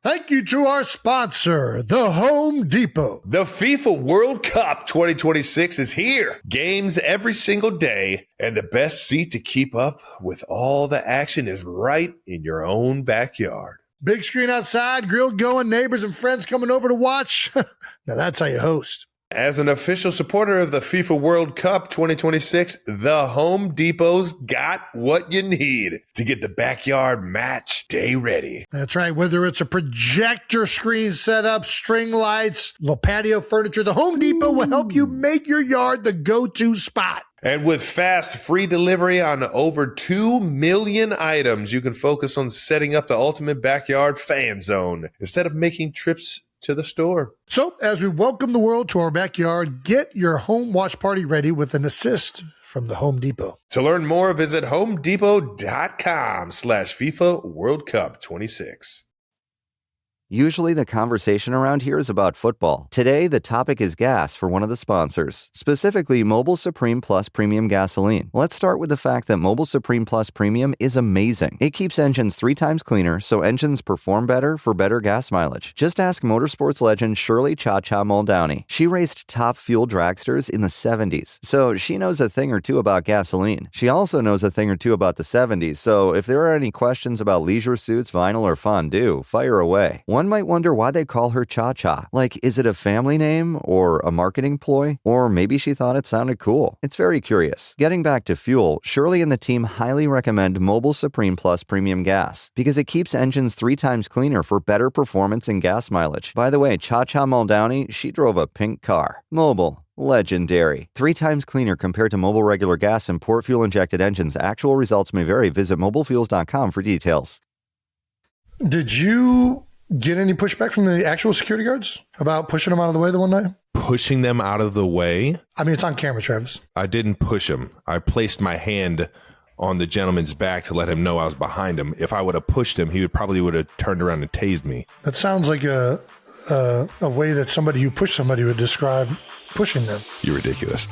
Thank you to our sponsor, the Home Depot. The FIFA World Cup 2026 is here. Games every single day, and the best seat to keep up with all the action is right in your own backyard. Big screen outside, grill going, neighbors and friends coming over to watch. Now that's how you host. As an official supporter of the FIFA World Cup 2026, the Home Depot's got what you need to get the backyard match day ready. That's right. Whether it's a projector screen setup, string lights, little patio furniture, the Home Depot will help you make your yard the go-to spot. And with fast, free delivery on over 2 million items, you can focus on setting up the ultimate backyard fan zone instead of making trips to the store. So, as we welcome the world to our backyard, get your home watch party ready with an assist from the Home Depot. To learn more, visit homedepot.com/FIFA World Cup 26. Usually the conversation around here is about football. Today, the topic is gas for one of the sponsors, specifically Mobile Supreme Plus Premium Gasoline. Let's start with the fact that Mobile Supreme Plus Premium is amazing. It keeps engines 3 times cleaner, so engines perform better for better gas mileage. Just ask motorsports legend Shirley Cha-Cha Muldowney. She raced top fuel dragsters in the 70s, so she knows a thing or two about gasoline. She also knows a thing or two about the 70s, so if there are any questions about leisure suits, vinyl, or fondue, fire away. One might wonder why they call her Cha-Cha. Like, is it a family name or a marketing ploy? Or maybe she thought it sounded cool. It's very curious. Getting back to fuel, Shirley and the team highly recommend Mobile Supreme Plus Premium Gas because it keeps engines 3 times cleaner for better performance and gas mileage. By the way, Cha-Cha Muldowney, she drove a pink car. Mobile. Legendary. 3 times cleaner compared to Mobile regular gas and port fuel injected engines. Actual results may vary. Visit mobilefuels.com for details. Did you get any pushback from the actual security guards about pushing them out of the way the one night? Pushing them out of the way? I mean, it's on camera, Travis. I didn't push him. I placed my hand on the gentleman's back to let him know I was behind him. If I would have pushed him, he would have turned around and tased me. That sounds like a way that somebody who pushed somebody would describe pushing them. You're ridiculous.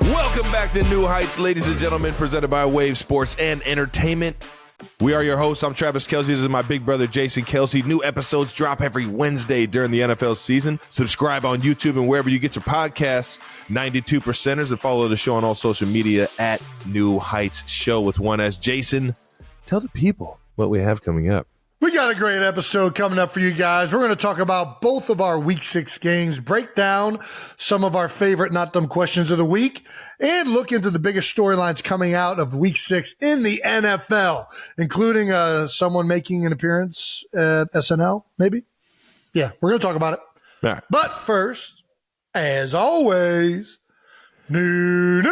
Welcome back to New Heights, ladies and gentlemen, presented by Wave Sports and Entertainment. We are your hosts. I'm Travis Kelce. This is my big brother, Jason Kelce. New episodes drop every Wednesday during the NFL season. Subscribe on YouTube and wherever you get your podcasts. 92%ers, and follow the show on all social media at New Heights Show with 1S. Jason, tell the people what we have coming up. We got a great episode coming up for you guys. We're going to talk about both of our Week 6 games, break down some of our favorite not dumb questions of the week, and look into the biggest storylines coming out of Week 6 in the NFL, including someone making an appearance at SNL, maybe? Yeah, we're going to talk about it. Right. But first, as always, new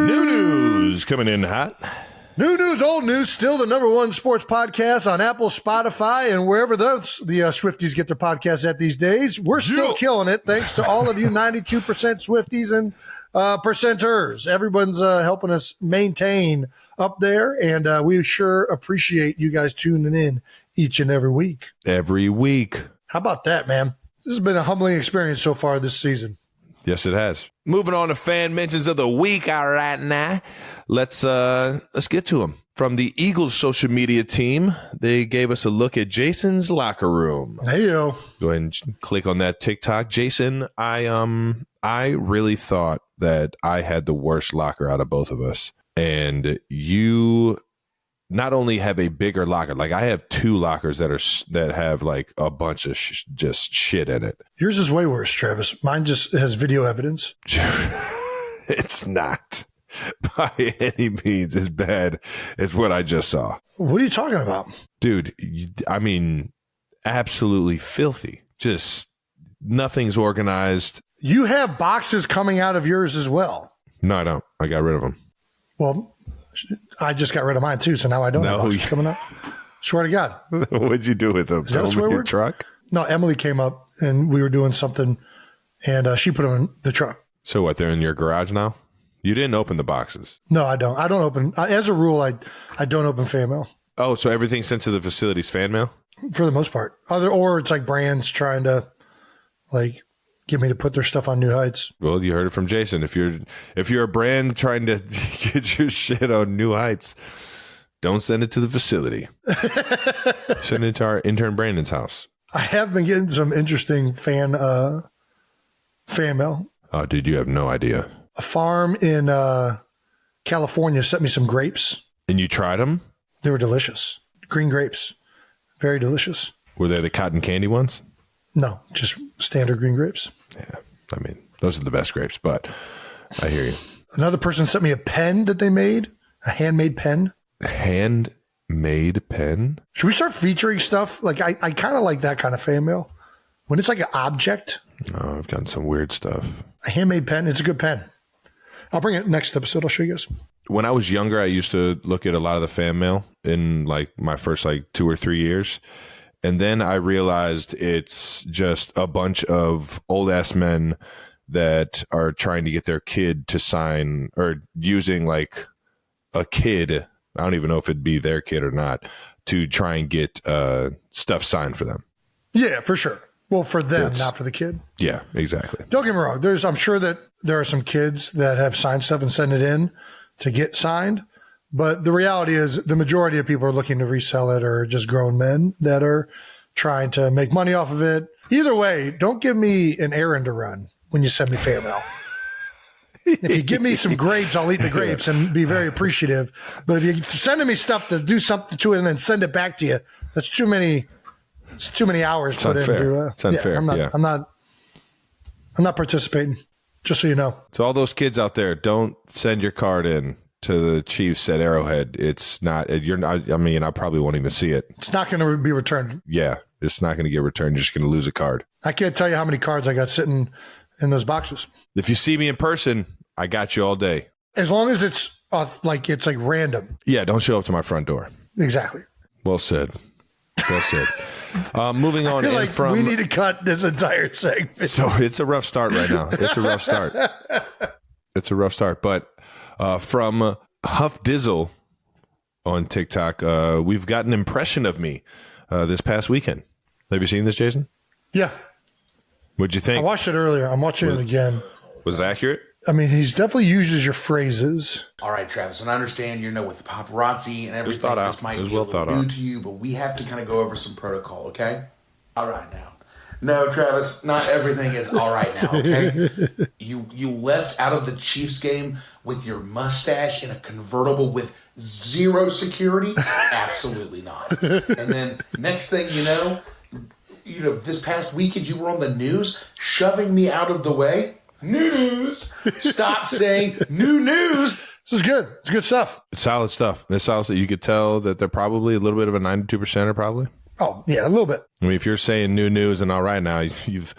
news coming in hot. New news, old news, still the #1 sports podcast on Apple, Spotify, and wherever the Swifties get their podcasts at these days. We're still killing it, thanks to all of you 92% Swifties and percenters. Everyone's helping us maintain up there, and we sure appreciate you guys tuning in each and every week. Every week. How about that, man? This has been a humbling experience so far this season. Yes, it has. Moving on to fan mentions of the week. All right, now let's get to them. From the Eagles social media team, they gave us a look at Jason's locker room. Hey yo, go ahead and click on that TikTok, Jason. I really thought that I had the worst locker out of both of us, and you not only have a bigger locker, like I have 2 lockers that have like a bunch of just shit in it. Yours is way worse, Travis. Mine just has video evidence. It's not by any means as bad as what I just saw. What are you talking about? Dude, I mean, absolutely filthy. Just nothing's organized. You have boxes coming out of yours as well. No, I don't. I got rid of them. Well, I just got rid of mine too, so now I don't have boxes coming up. Swear to God. What'd you do with them? Is that a swear word? Truck? No, Emily came up and we were doing something, and she put them in the truck. So what? They're in your garage now? You didn't open the boxes? No, I don't. I don't open. As a rule, I don't open fan mail. Oh, so everything sent to the facility's fan mail? For the most part. Or it's like brands trying to like get me to put their stuff on new heights. Well, you heard it from Jason. If you're a brand trying to get your shit on new heights, don't send it to the facility. Send it to our intern Brandon's house. I have been getting some interesting fan mail. Oh, dude, you have no idea. A farm in California sent me some grapes. And you tried them? They were delicious. Green grapes. Very delicious. Were they the cotton candy ones? No, just standard green grapes. Yeah. I mean, those are the best grapes, but I hear you. Another person sent me a pen that they made, a handmade pen. Handmade pen? Should we start featuring stuff? Like, I kind of like that kind of fan mail. When it's like an object. Oh, I've gotten some weird stuff. A handmade pen. It's a good pen. I'll bring it next episode. I'll show you guys. When I was younger, I used to look at a lot of the fan mail in like my first like 2 or 3 years. And then I realized it's just a bunch of old ass men that are trying to get their kid to sign, or using like a kid. I don't even know if it'd be their kid or not, to try and get stuff signed for them. Yeah, for sure. Well, for them, not for the kid. Yeah, exactly. Don't get me wrong. I'm sure that there are some kids that have signed stuff and sent it in to get signed. But the reality is the majority of people are looking to resell it, or just grown men that are trying to make money off of it. Either way, don't give me an errand to run when you send me fan mail. If you give me some grapes, I'll eat the grapes and be very appreciative. But if you're sending me stuff to do something to it and then send it back to you, that's too many. It's too many hours it's put unfair. into. It's unfair. I'm not participating. Just so you know. To all those kids out there, don't send your card in to the Chiefs at Arrowhead. It's not. You're not. I mean, I probably won't even see it. It's not going to be returned. Yeah, it's not going to get returned. You're just going to lose a card. I can't tell you how many cards I got sitting in those boxes. If you see me in person, I got you all day. As long as it's like random. Yeah, don't show up to my front door. Exactly. Well said. Well said. Moving on. I feel like we need to cut this entire segment. So it's a rough start right now. It's a rough start. It's a rough start. But from Huff Dizzle on TikTok, we've got an impression of me this past weekend. Have you seen this, Jason? Yeah. What'd you think? I watched it earlier. I'm watching it again. Was it accurate? I mean, he's definitely uses your phrases. All right, Travis, and I understand, with the paparazzi and everything, thought out. this might It was be well a little thought new out. to you, but we have to kind of go over some protocol, okay? All right, now. No, Travis, not everything is all right now, okay? You left out of the Chiefs game with your mustache in a convertible with zero security? Absolutely not. And then next thing you know, this past weekend you were on the news shoving me out of the way. New news. Stop saying new news. This is good. It's good stuff. It's solid stuff. It's solid. You could tell that they're probably a little bit of a 92%er probably. Oh, yeah, a little bit. I mean, if you're saying new news and all right now, you'd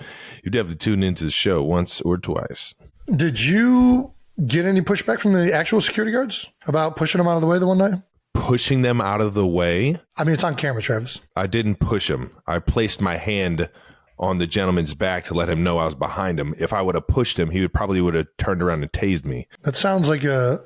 have to tune into the show once or twice. Did you get any pushback from the actual security guards about pushing them out of the way the one night? Pushing them out of the way? I mean, it's on camera, Travis. I didn't push him. I placed my hand on the gentleman's back to let him know I was behind him. If I would have pushed him, he would have turned around and tased me. That sounds like a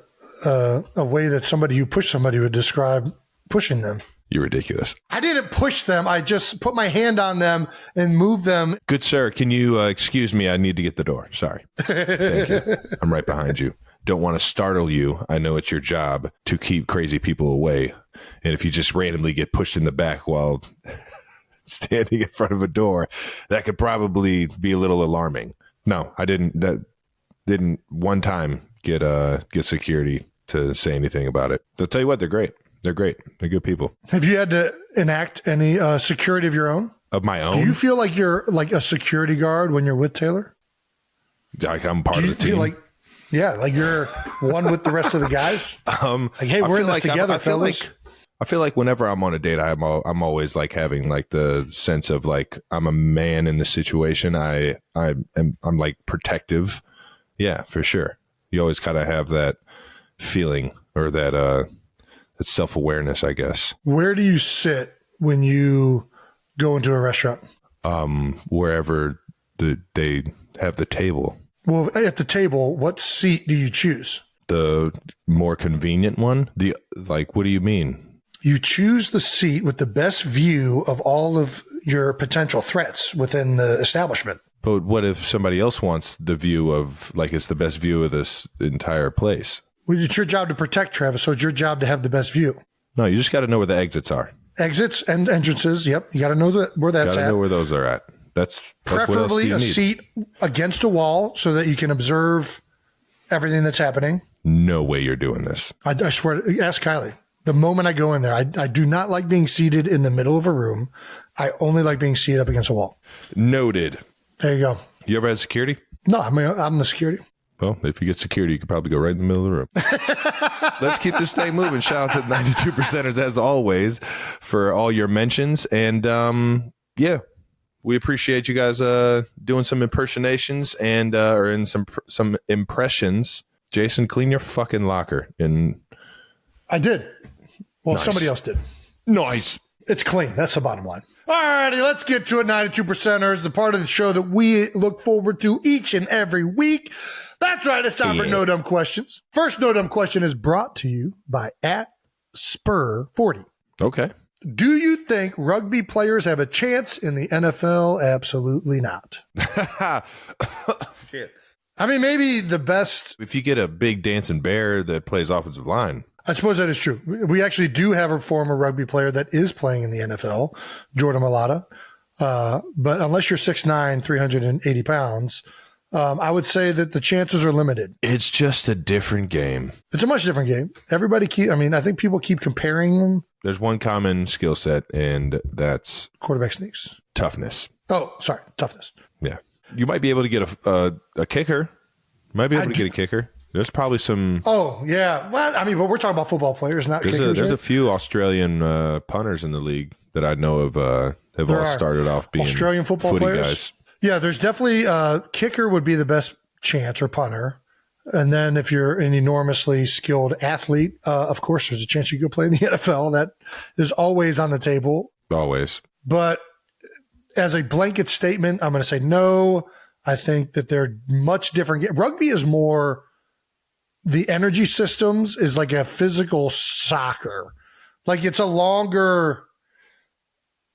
way that somebody who pushed somebody would describe pushing them. You're ridiculous. I didn't push them. I just put my hand on them and moved them. Good sir, can you excuse me? I need to get the door. Sorry. Thank you. I'm right behind you. Don't want to startle you. I know it's your job to keep crazy people away. And if you just randomly get pushed in the back while standing in front of a door, that could probably be a little alarming. No, I didn't. That didn't one time get security to say anything about it. They'll tell you what, they're great. They're great. They're good people. Have you had to enact any security of your own? Of my own? Do you feel like you're like a security guard when you're with Taylor? Like I'm part of the team. Like you're one with the rest of the guys? Like, hey, we're in this together, fellas. I feel like whenever I'm on a date, I'm always like having like the sense of like I'm a man in the situation. I'm like protective. Yeah, for sure. You always kind of have that feeling or that self-awareness, I guess. Where do you sit when you go into a restaurant? Wherever they have the table. Well, at the table, what seat do you choose? The more convenient one? What do you mean? You choose the seat with the best view of all of your potential threats within the establishment. But what if somebody else wants the view of, like, it's the best view of this entire place? Well, it's your job to protect, Travis, so it's your job to have the best view. No, you just got to know where the exits are. Exits and entrances, yep. You got to know where that's Got to at. know where those are at. That's Preferably a seat against a wall so that you can observe everything that's happening. No way you're doing this. I swear, ask Kylie. The moment I go in there, I do not like being seated in the middle of a room. I only like being seated up against a wall. Noted. There you go. You ever had security? No, I'm the security. Well, if you get security, you could probably go right in the middle of the room. Let's keep this thing moving. Shout out to the 92%ers as always for all your mentions. And yeah, we appreciate you guys doing some impersonations and or in some impressions. Jason, clean your fucking locker. And I did. Well, nice. Somebody else did. Nice. It's clean. That's the bottom line. All righty, let's get to it. 92%ers, the part of the show that we look forward to each and every week. That's right. It's time for No Dumb Questions. First No Dumb Question is brought to you by @Spur40. Okay. Do you think rugby players have a chance in the NFL? Absolutely not. Shit. I mean, maybe the best. If you get a big dancing bear that plays offensive line. I suppose that is true. We actually do have a former rugby player that is playing in the NFL, Jordan Mailata. But unless you're 6'9", 380 pounds, I would say that the chances are limited. It's just a different game. It's a much different game. I think people keep comparing them. There's one common skill set, and that's Quarterback sneaks. toughness. Oh, sorry. Toughness. Yeah. You might be able to get a kicker. Might be able to get a kicker. There's probably some. Oh, yeah. Well, I mean, but we're talking about football players, not kickers. There's right? a few Australian punters in the league that I know of have all started off being Australian football players. Guys. Yeah, there's definitely kicker would be the best chance, or punter. And then if you're an enormously skilled athlete, of course, there's a chance you could play in the NFL. That is always on the table. Always. But as a blanket statement, I'm going to say no. I think that they're much different. Rugby is more, the energy systems is like a physical soccer. Like it's a longer,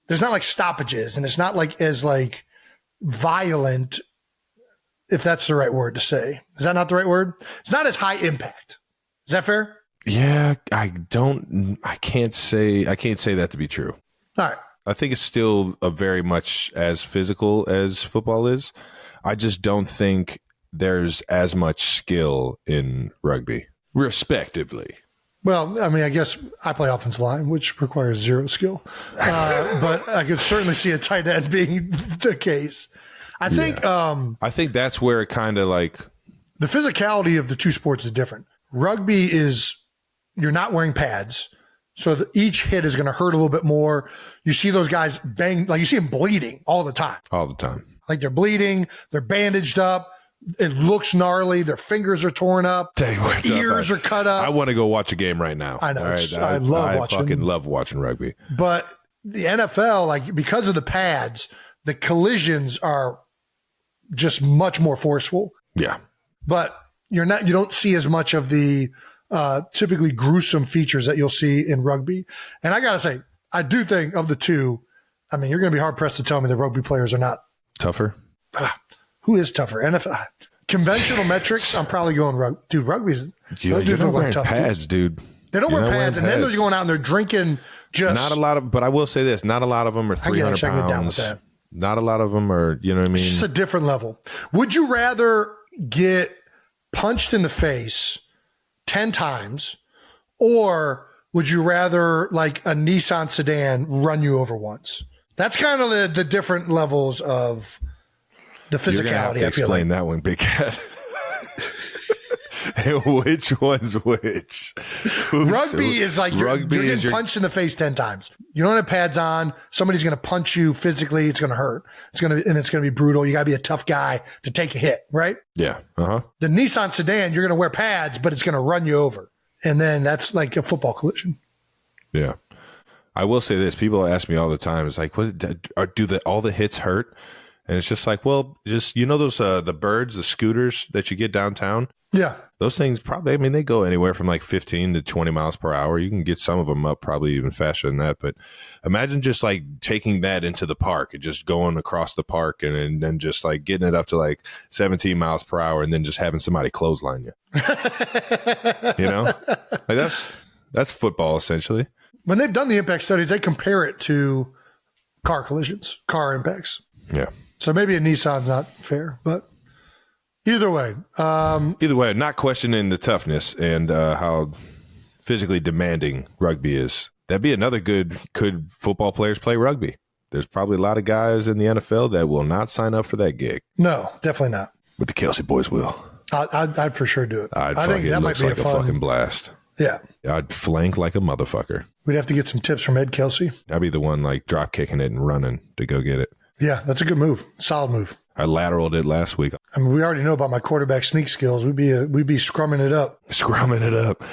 there's not like stoppages, and it's not like as like violent, if that's the right word to say. Is that not the right word? It's not as high impact. Is that fair? Yeah, I can't say that to be true. All right. I think it's still a very much as physical as football is. I just don't think there's as much skill in rugby, respectively. Well, I mean, I guess I play offensive line, which requires zero skill. But I could certainly see a tight end being the case. I think that's where it kind of like the physicality of the two sports is different. Rugby is, you're not wearing pads, so each hit is going to hurt a little bit more. You see those guys bang, like you see them bleeding all the time. All the time. Like they're bleeding, they're bandaged up. It looks gnarly. Their fingers are torn up. Ears are cut up. I want to go watch a game right now. I know. Right? I fucking love watching rugby. But the NFL, like because of the pads, the collisions are just much more forceful. Yeah. But you don't see as much of the typically gruesome features that you'll see in rugby. And I got to say, I do think of the two, I mean, you're going to be hard pressed to tell me that rugby players are not tougher. Who is tougher? NFL conventional metrics. I'm probably going rugby. Dude, rugby's. Those dudes don't wear pads, dude. They don't wear pads, and then they're going out and they're drinking. Just not a lot of, but I will say this: not a lot of them are 300 pounds. Get down with that. Not a lot of them are. You know what I mean? It's just a different level. Would you rather get punched in the face 10 times, or would you rather like a Nissan sedan run you over once? That's kind of the different levels of the physicality. You're gonna have to explain that one, big cat. Which one's which? Rugby is like you're getting punched in the face 10 times. You don't have pads on. Somebody's going to punch you physically. It's going to hurt. It's going to be brutal. You got to be a tough guy to take a hit, right? Yeah. Uh-huh. The Nissan sedan, you're going to wear pads, but it's going to run you over. And then that's like a football collision. Yeah. I will say this. People ask me all the time, it's like, do all the hits hurt? And it's just like, well, just, those, the birds, the scooters that you get downtown. Yeah. Those things probably, they go anywhere from like 15 to 20 miles per hour. You can get some of them up probably even faster than that. But imagine just like taking that into the park and just going across the park and then just like getting it up to like 17 miles per hour and then just having somebody clothesline you. Like that's football essentially. When they've done the impact studies, they compare it to car collisions, car impacts. Yeah. So maybe a Nissan's not fair, but either way. Not questioning the toughness and how physically demanding rugby is. That'd be another could football players play rugby? There's probably a lot of guys in the NFL that will not sign up for that gig. No, definitely not. But the Kelce boys will. I'd for sure do it. I think that might be like a fucking blast. Yeah. I'd flank like a motherfucker. We'd have to get some tips from Ed Kelce. I'd be the one like drop kicking it and running to go get it. Yeah, that's a good move. Solid move. I lateraled it last week. I mean, we already know about my quarterback sneak skills. We'd be scrumming it up. Scrumming it up.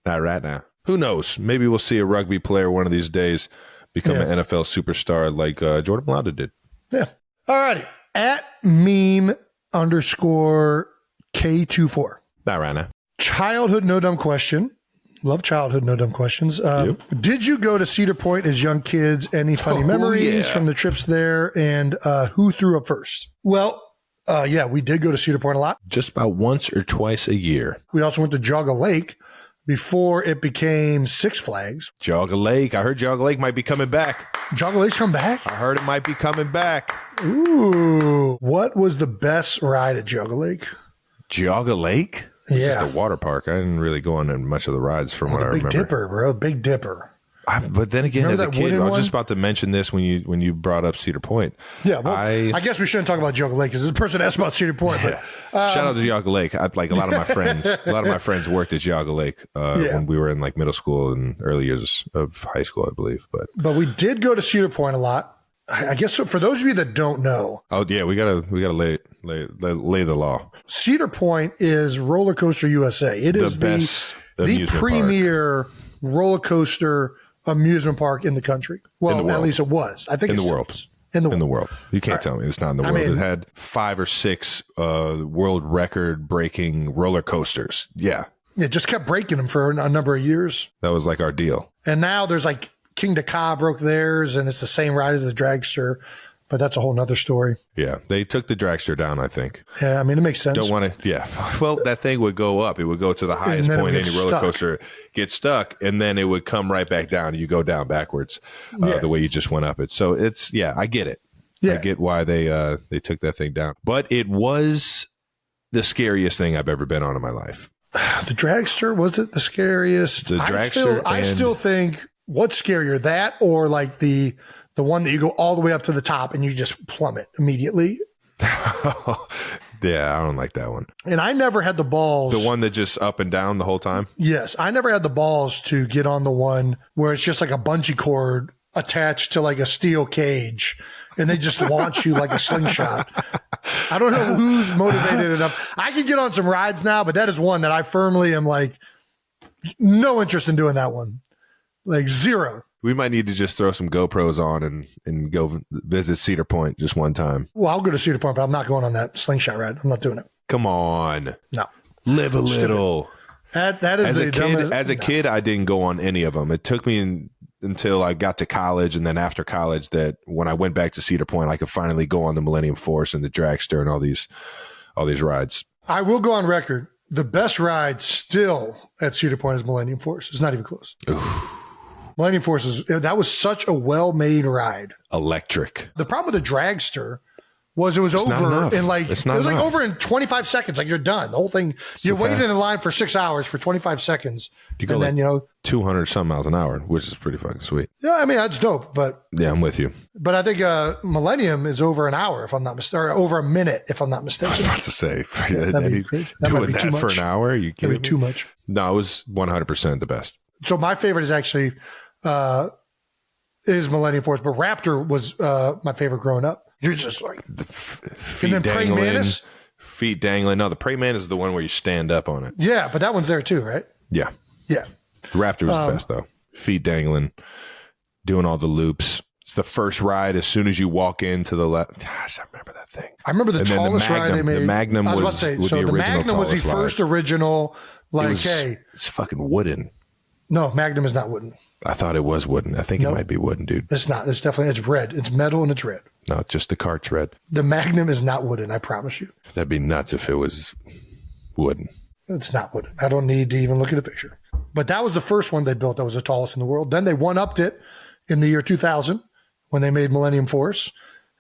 Not right now. Who knows? Maybe we'll see a rugby player one of these days become an NFL superstar like Jordan Mailata did. Yeah. All righty. At meme_K24. Not right now. Childhood no dumb question. Love childhood no dumb questions. Did you go to Cedar Point as young kids? Any funny memories from the trips there? And who threw up first? Well, yeah, we did go to Cedar Point a lot. Just about once or twice a year. We also went to Jogga Lake before it became Six Flags. Jogga Lake. I heard Jogga Lake might be coming back. Jogga Lake's come back? I heard it might be coming back. Ooh. What was the best ride at Jogga Lake? Jogga Lake? It's just a water park. I didn't really go on much of the rides from what I remember. Big Dipper, bro. Big Dipper. But then again, remember as a kid, I was just about to mention this when you brought up Cedar Point. Yeah, well, I guess we shouldn't talk about Jogga Lake because this person asked about Cedar Point. But, shout out to Jogga Lake. Like a lot of my friends, worked at Jogga Lake when we were in like middle school and early years of high school, I believe. But we did go to Cedar Point a lot. I guess for those of you that don't know. Oh yeah, we gotta lay the law. Cedar Point is Roller Coaster USA. It is the premier roller coaster amusement park in the country. Well, at least it was. I think in it's the world. In the world. You can't tell me it's not in the world. It had 5 or 6 world record breaking roller coasters. Yeah. It just kept breaking them for a number of years. That was like our deal. And now there's like King Dakar broke theirs, and it's the same ride as the dragster, but that's a whole nother story. Yeah, they took the dragster down, I think. Yeah, I mean, it makes sense. Don't want to, yeah. Well, that thing would go up. It would go to the highest point any roller coaster, get stuck, and then it would come right back down. You go down backwards the way you just went up it. So it's, I get it. Yeah. I get why they took that thing down. But it was the scariest thing I've ever been on in my life. The dragster, was it the scariest? The dragster. I still think, what's scarier, that or like the one that you go all the way up to the top and you just plummet immediately? Yeah, I don't like that one. And I never had the balls. The one that just up and down the whole time? Yes. I never had the balls to get on the one where it's just like a bungee cord attached to like a steel cage and they just launch you like a slingshot. I don't know who's motivated enough. I can get on some rides now, but that is one that I firmly am like, no interest in doing that one. Like zero. We might need to just throw some GoPros on and go visit Cedar Point just one time. Well, I'll go to Cedar Point, but I'm not going on that slingshot ride. I'm not doing it. Come on. No. Live a little. That is as a kid, I didn't go on any of them. It took me until I got to college, and then after college, that when I went back to Cedar Point, I could finally go on the Millennium Force and the dragster and all these rides. I will go on record. The best ride still at Cedar Point is Millennium Force. It's not even close. Oof. Millennium Force that was such a well-made ride. Electric. The problem with the dragster was it was over in like over in 25 seconds. Like you're done. The whole thing. You waited in line for 6 hours for 25 seconds. You go and then 200 some miles an hour, which is pretty fucking sweet. Yeah, I mean that's dope. But yeah, I'm with you. But I think Millennium is over an hour if I'm not mistaken, or over a minute if I'm not mistaken. I was about to say, that'd be great. Doing that for an hour? You kidding me? That'd be too much. No, it was 100% the best. So my favorite is actually is Millennium Force, but Raptor was my favorite growing up. You're just like feet and then dangling, Praying Mantis? Feet dangling. No, the Praying Mantis is the one where you stand up on it. Yeah, but that one's there too, right? Yeah. Yeah. The Raptor was the best though. Feet dangling, doing all the loops. It's the first ride as soon as you walk into the left. Gosh, I remember that thing. I remember the tallest ride they made. The Magnum was about to say, the so the original Magnum was the tallest first ride. original. Like, hey, it's fucking wooden. no, Magnum is not wooden. I thought it was wooden. I think Nope. it might be wooden, dude. It's not. It's definitely, it's red. It's metal and it's red. No, just the cart's red. The Magnum is not wooden, I promise you. That'd be nuts if it was wooden. It's not wooden. I don't need to even look at a picture. But that was the first one they built that was the tallest in the world. Then they one-upped it in the year 2000 when they made Millennium Force.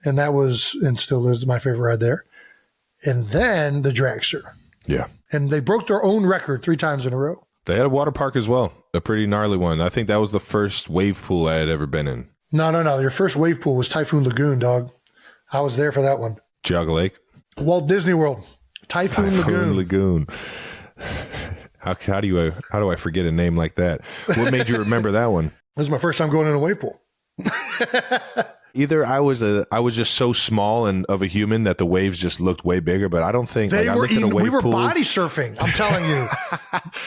And that was, and still is, my favorite ride there. And then the Dragster. Yeah. And they broke their own record 3 times in a row. They had a water park as well, a pretty gnarly one. I think that was the first wave pool I had ever been in. No. Your first wave pool was Typhoon Lagoon, dog. I was there for that one. Geauga Lake. Walt Disney World. Typhoon Lagoon. How do I forget a name like that? What made you remember that one? This was my first time going in a wave pool. Either I was just so small and of a human that the waves just looked way bigger, but I don't think They I were looked at a wave we were pool. body surfing. I'm telling you.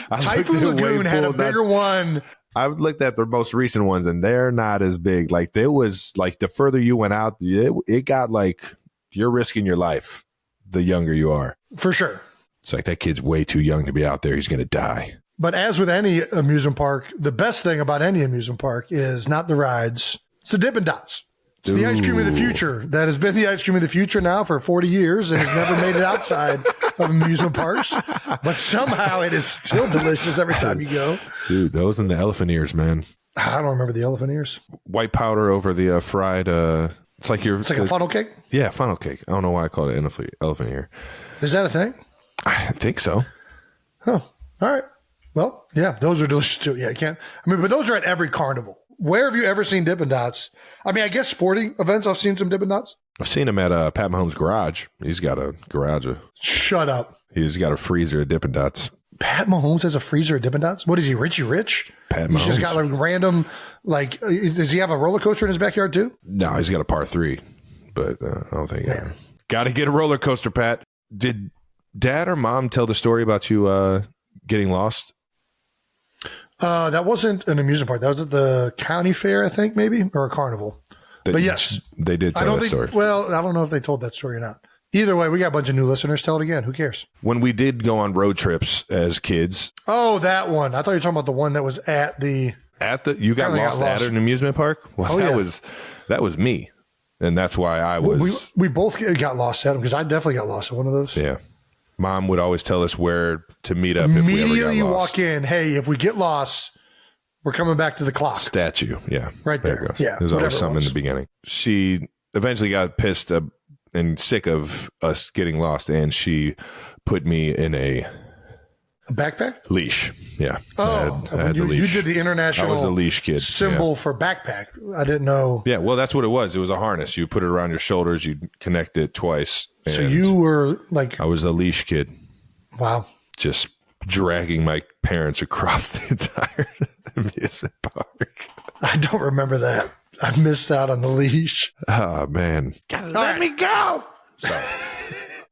I Typhoon looked at Lagoon wave had a pool, bigger one. I've looked at the most recent ones and they're not as big. Like there was like the further you went out, it got like you're risking your life the younger you are. For sure. It's like that kid's way too young to be out there. He's going to die. But as with any amusement park, the best thing about any amusement park is not the rides. It's the Dippin' Dots. It's the ice cream of the future that has been the ice cream of the future now for 40 years and has never made it outside of amusement parks. But somehow it is still delicious every time you go. Dude, those and the elephant ears, man. I don't remember the elephant ears. White powder over the fried. It's like a funnel cake? Yeah, funnel cake. I don't know why I called it elephant ear. Is that a thing? I think so. Oh, all right. Well, yeah, those are delicious too. Yeah, but those are at every carnival. Where have you ever seen Dippin' Dots? I mean, I guess sporting events, I've seen some Dippin' Dots. I've seen him at Pat Mahomes' garage. He's got a garage. Shut up. He's got a freezer of Dippin' Dots. Pat Mahomes has a freezer of Dippin' Dots? What is he, Richie Rich? Pat He's Mahomes. just got like random, like, does he have a roller coaster in his backyard too? No, he's got a par 3, but I don't think. Got to get a roller coaster, Pat. Did Dad or Mom tell the story about you getting lost? That wasn't an amusement park. That was at the county fair, I think, maybe, or a carnival. But yes, they did tell that story. Well, I don't know if they told that story or not. Either way, we got a bunch of new listeners. Tell it again. Who cares? When we did go on road trips as kids. Oh, that one. I thought you were talking about the one that was at the. You got lost at an amusement park? Well, that was me. And that's why I was. We both got lost at them because I definitely got lost at one of those. Yeah. Mom would always tell us where to meet up if we ever got lost. Immediately walk in. Hey, if we get lost, we're coming back to the clock. Statue. Yeah. Right there. Yeah. There's always something in the beginning. She eventually got pissed and sick of us getting lost, and she put me in a backpack? Leash. Yeah. Oh, I had the leash. You did the international I was a leash kid. symbol for backpack. I didn't know. Yeah, well, that's what it was. It was a harness. You put it around your shoulders, you connect it twice. So you were like. I was a leash kid. Wow. Just dragging my parents across the entire amusement park. I don't remember that. I missed out on the leash. Oh, man. Let me go. Sorry.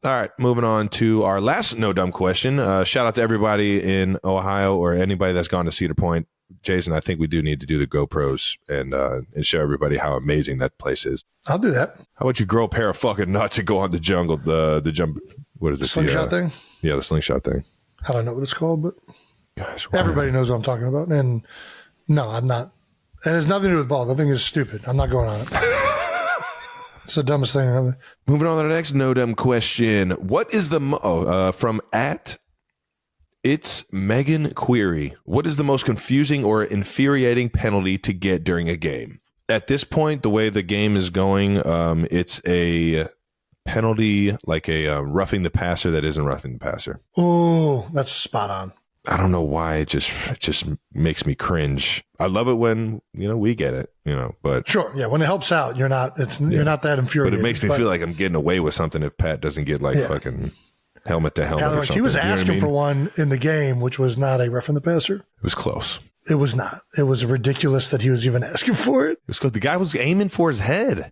All right, moving on to our last no dumb question. Shout out to everybody in Ohio or anybody that's gone to Cedar Point. Jason, I think we do need to do the GoPros and show everybody how amazing that place is. I'll do that. How about you grow a pair of fucking nuts and go on the jungle, the jump, what is it? Slingshot thing? Yeah, the slingshot thing. I don't know what it's called, but gosh, everybody knows what I'm talking about. And no, I'm not. It has nothing to do with ball. The thing is stupid. I'm not going on it. It's the dumbest thing ever. Moving on to the next no dumb question. What is the from it's Megan Query. What is the most confusing or infuriating penalty to get during a game? At this point, the way the game is going, it's a penalty like a roughing the passer that isn't roughing the passer. Oh, that's spot on. I don't know why it just makes me cringe. I love it when, we get it, but sure. Yeah. When it helps out, you're not that infuriated. But it makes me feel like I'm getting away with something if Pat doesn't get fucking helmet to helmet or something. He was asking for one in the game, which was not a roughing the passer. It was close. It was not. It was ridiculous that he was even asking for it. It was close. The guy was aiming for his head.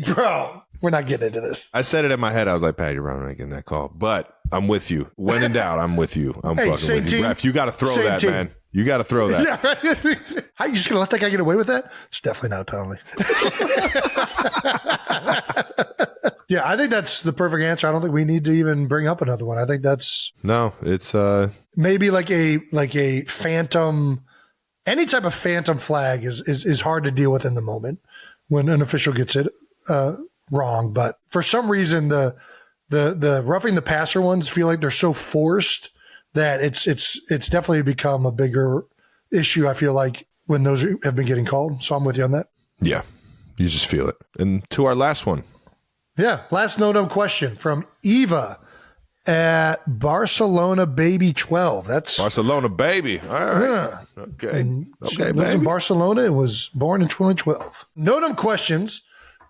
Bro, we're not getting into this. I said it in my head. I was like, Pat, you're wrong getting that call. But I'm with you. When in doubt, I'm with you. I'm fucking with you. Ref, you got to throw that, man. You got to throw that. Yeah, right. How you just gonna let that guy get away with that? It's definitely not a penalty. Yeah, I think that's the perfect answer. I don't think we need to even bring up another one. I think that's No, it's maybe like a phantom. Any type of phantom flag is hard to deal with in the moment when an official gets it wrong. But for some reason, the roughing the passer ones feel like they're so forced that it's definitely become a bigger issue. I feel like when those have been getting called. So I'm with you on that. yeah, you just feel it. And to our last one. Yeah. Last no-dumb question from Eva at Barcelona Baby 12. That's Barcelona, baby. All right. Yeah. Okay. She Okay, lives in baby. Barcelona and was born in 2012. No-dumb questions.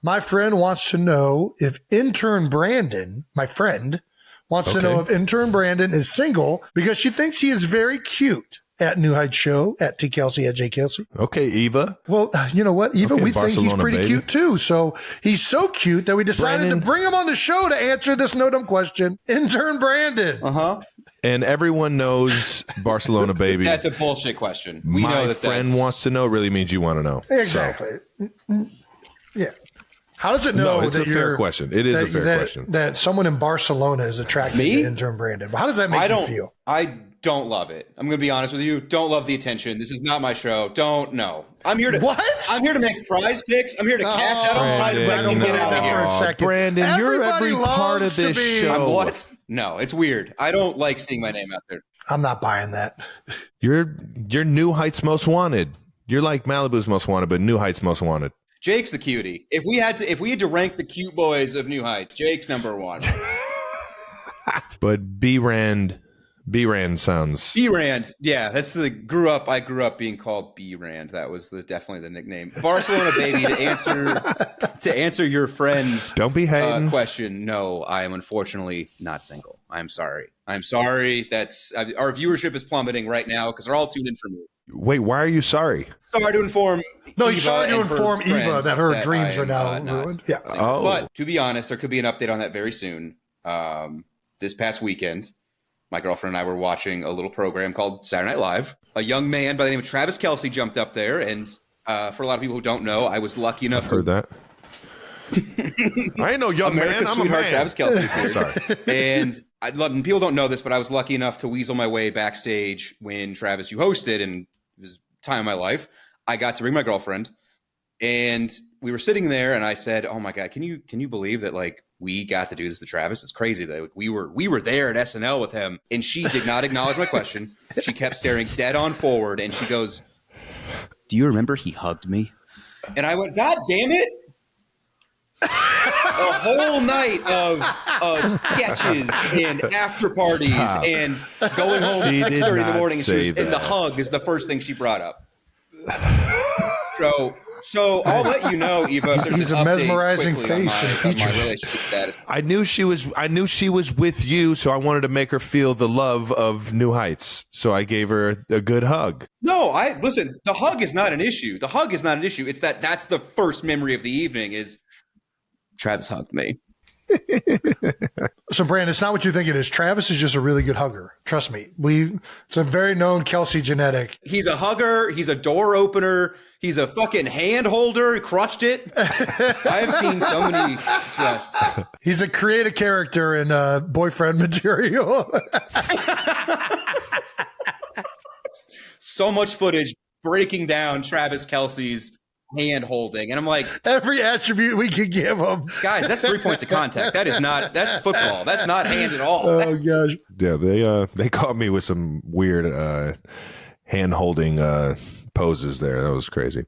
My friend wants to know if intern Brandon, my friend, wants to know if intern Brandon is single because she thinks he is very cute. At New Heights Show, at T. Kelce, at J. Kelce. Okay, Eva. Well, you know what? Eva, Okay, we think he's Barcelona, pretty baby. cute too. So he's so cute that we decided Brandon. to bring him on the show to answer this no-dumb question. Intern Brandon. And everyone knows Barcelona, baby. That's a bullshit question. We My know that friend that's, wants to know really means you want to know. Exactly. Yeah. How does it know No, it's that a fair question. It is a fair question. That someone in Barcelona is attracted Me? to intern Brandon? How does that make you feel? I don't love it. I'm going to be honest with you. Don't love the attention. This is not my show. Don't know. I'm here to What? I'm here to make prize picks. I'm here to cash out on prize Brandon, picks I and don't get know out of that here. for a second. Brandon, you're Everybody every part loves of to this be- show. I'm what? No, it's weird. I don't like seeing my name out there. I'm not buying that. You're New Heights most wanted. You're like Malibu's most wanted, but New Heights most wanted. Jake's the cutie. If we had to rank the cute boys of New Heights, Jake's number one. But B-Rand sounds. B-Rand, yeah, that's I grew up being called B-Rand. That was definitely the nickname. Barcelona baby, to answer your friend's Don't be hating. question, no, I am unfortunately not single. I'm sorry. That's our viewership is plummeting right now because they're all tuned in for me. Wait, why are you sorry? Sorry to inform No, Eva you're sorry to and her inform Eva friends that her dreams I are am, now not ruined. Yeah. single. Oh. But to be honest, there could be an update on that very soon. This past weekend, my girlfriend and I were watching a little program called Saturday Night Live. A young man by the name of Travis Kelce jumped up there, and for a lot of people who don't know, I was lucky enough Heard that. I ain't no young America's man. I'm a sweetheart man. Travis Kelce. Sorry. And people don't know this, but I was lucky enough to weasel my way backstage when Travis, you hosted, and it was time of my life. I got to bring my girlfriend, and we were sitting there, and I said, "Oh my God, can you believe that like we got to do this to Travis? It's crazy that we were there at SNL with him." And she did not acknowledge my question. She kept staring dead on forward, and she goes, "Do you remember he hugged me?" And I went, "God damn it." A whole night of sketches and after parties Stop. and going home She at did 6:30 in the not morning. say And the that. hug is the first thing she brought up. So I'll let you know, Eva. if there's He's an a update mesmerizing quickly on face and my features. relationship status. I knew she was with you, so I wanted to make her feel the love of New Heights. So I gave her a good hug. No, listen. The hug is not an issue. It's that's the first memory of the evening. Is Travis hugged me. So, Brandon, it's not what you think it is. Travis is just a really good hugger. Trust me. It's a very known Kelce genetic. He's a hugger. He's a door opener. He's a fucking hand holder. He crushed it. I have seen so many just. He's a creative character in boyfriend material. So much footage breaking down Travis Kelce's hand holding. And I'm like, Every attribute we could give him. guys, that's 3 points of contact. That's football. That's not hand at all. Oh, That's- gosh. Yeah, they caught me with some weird hand holding poses there. That was crazy.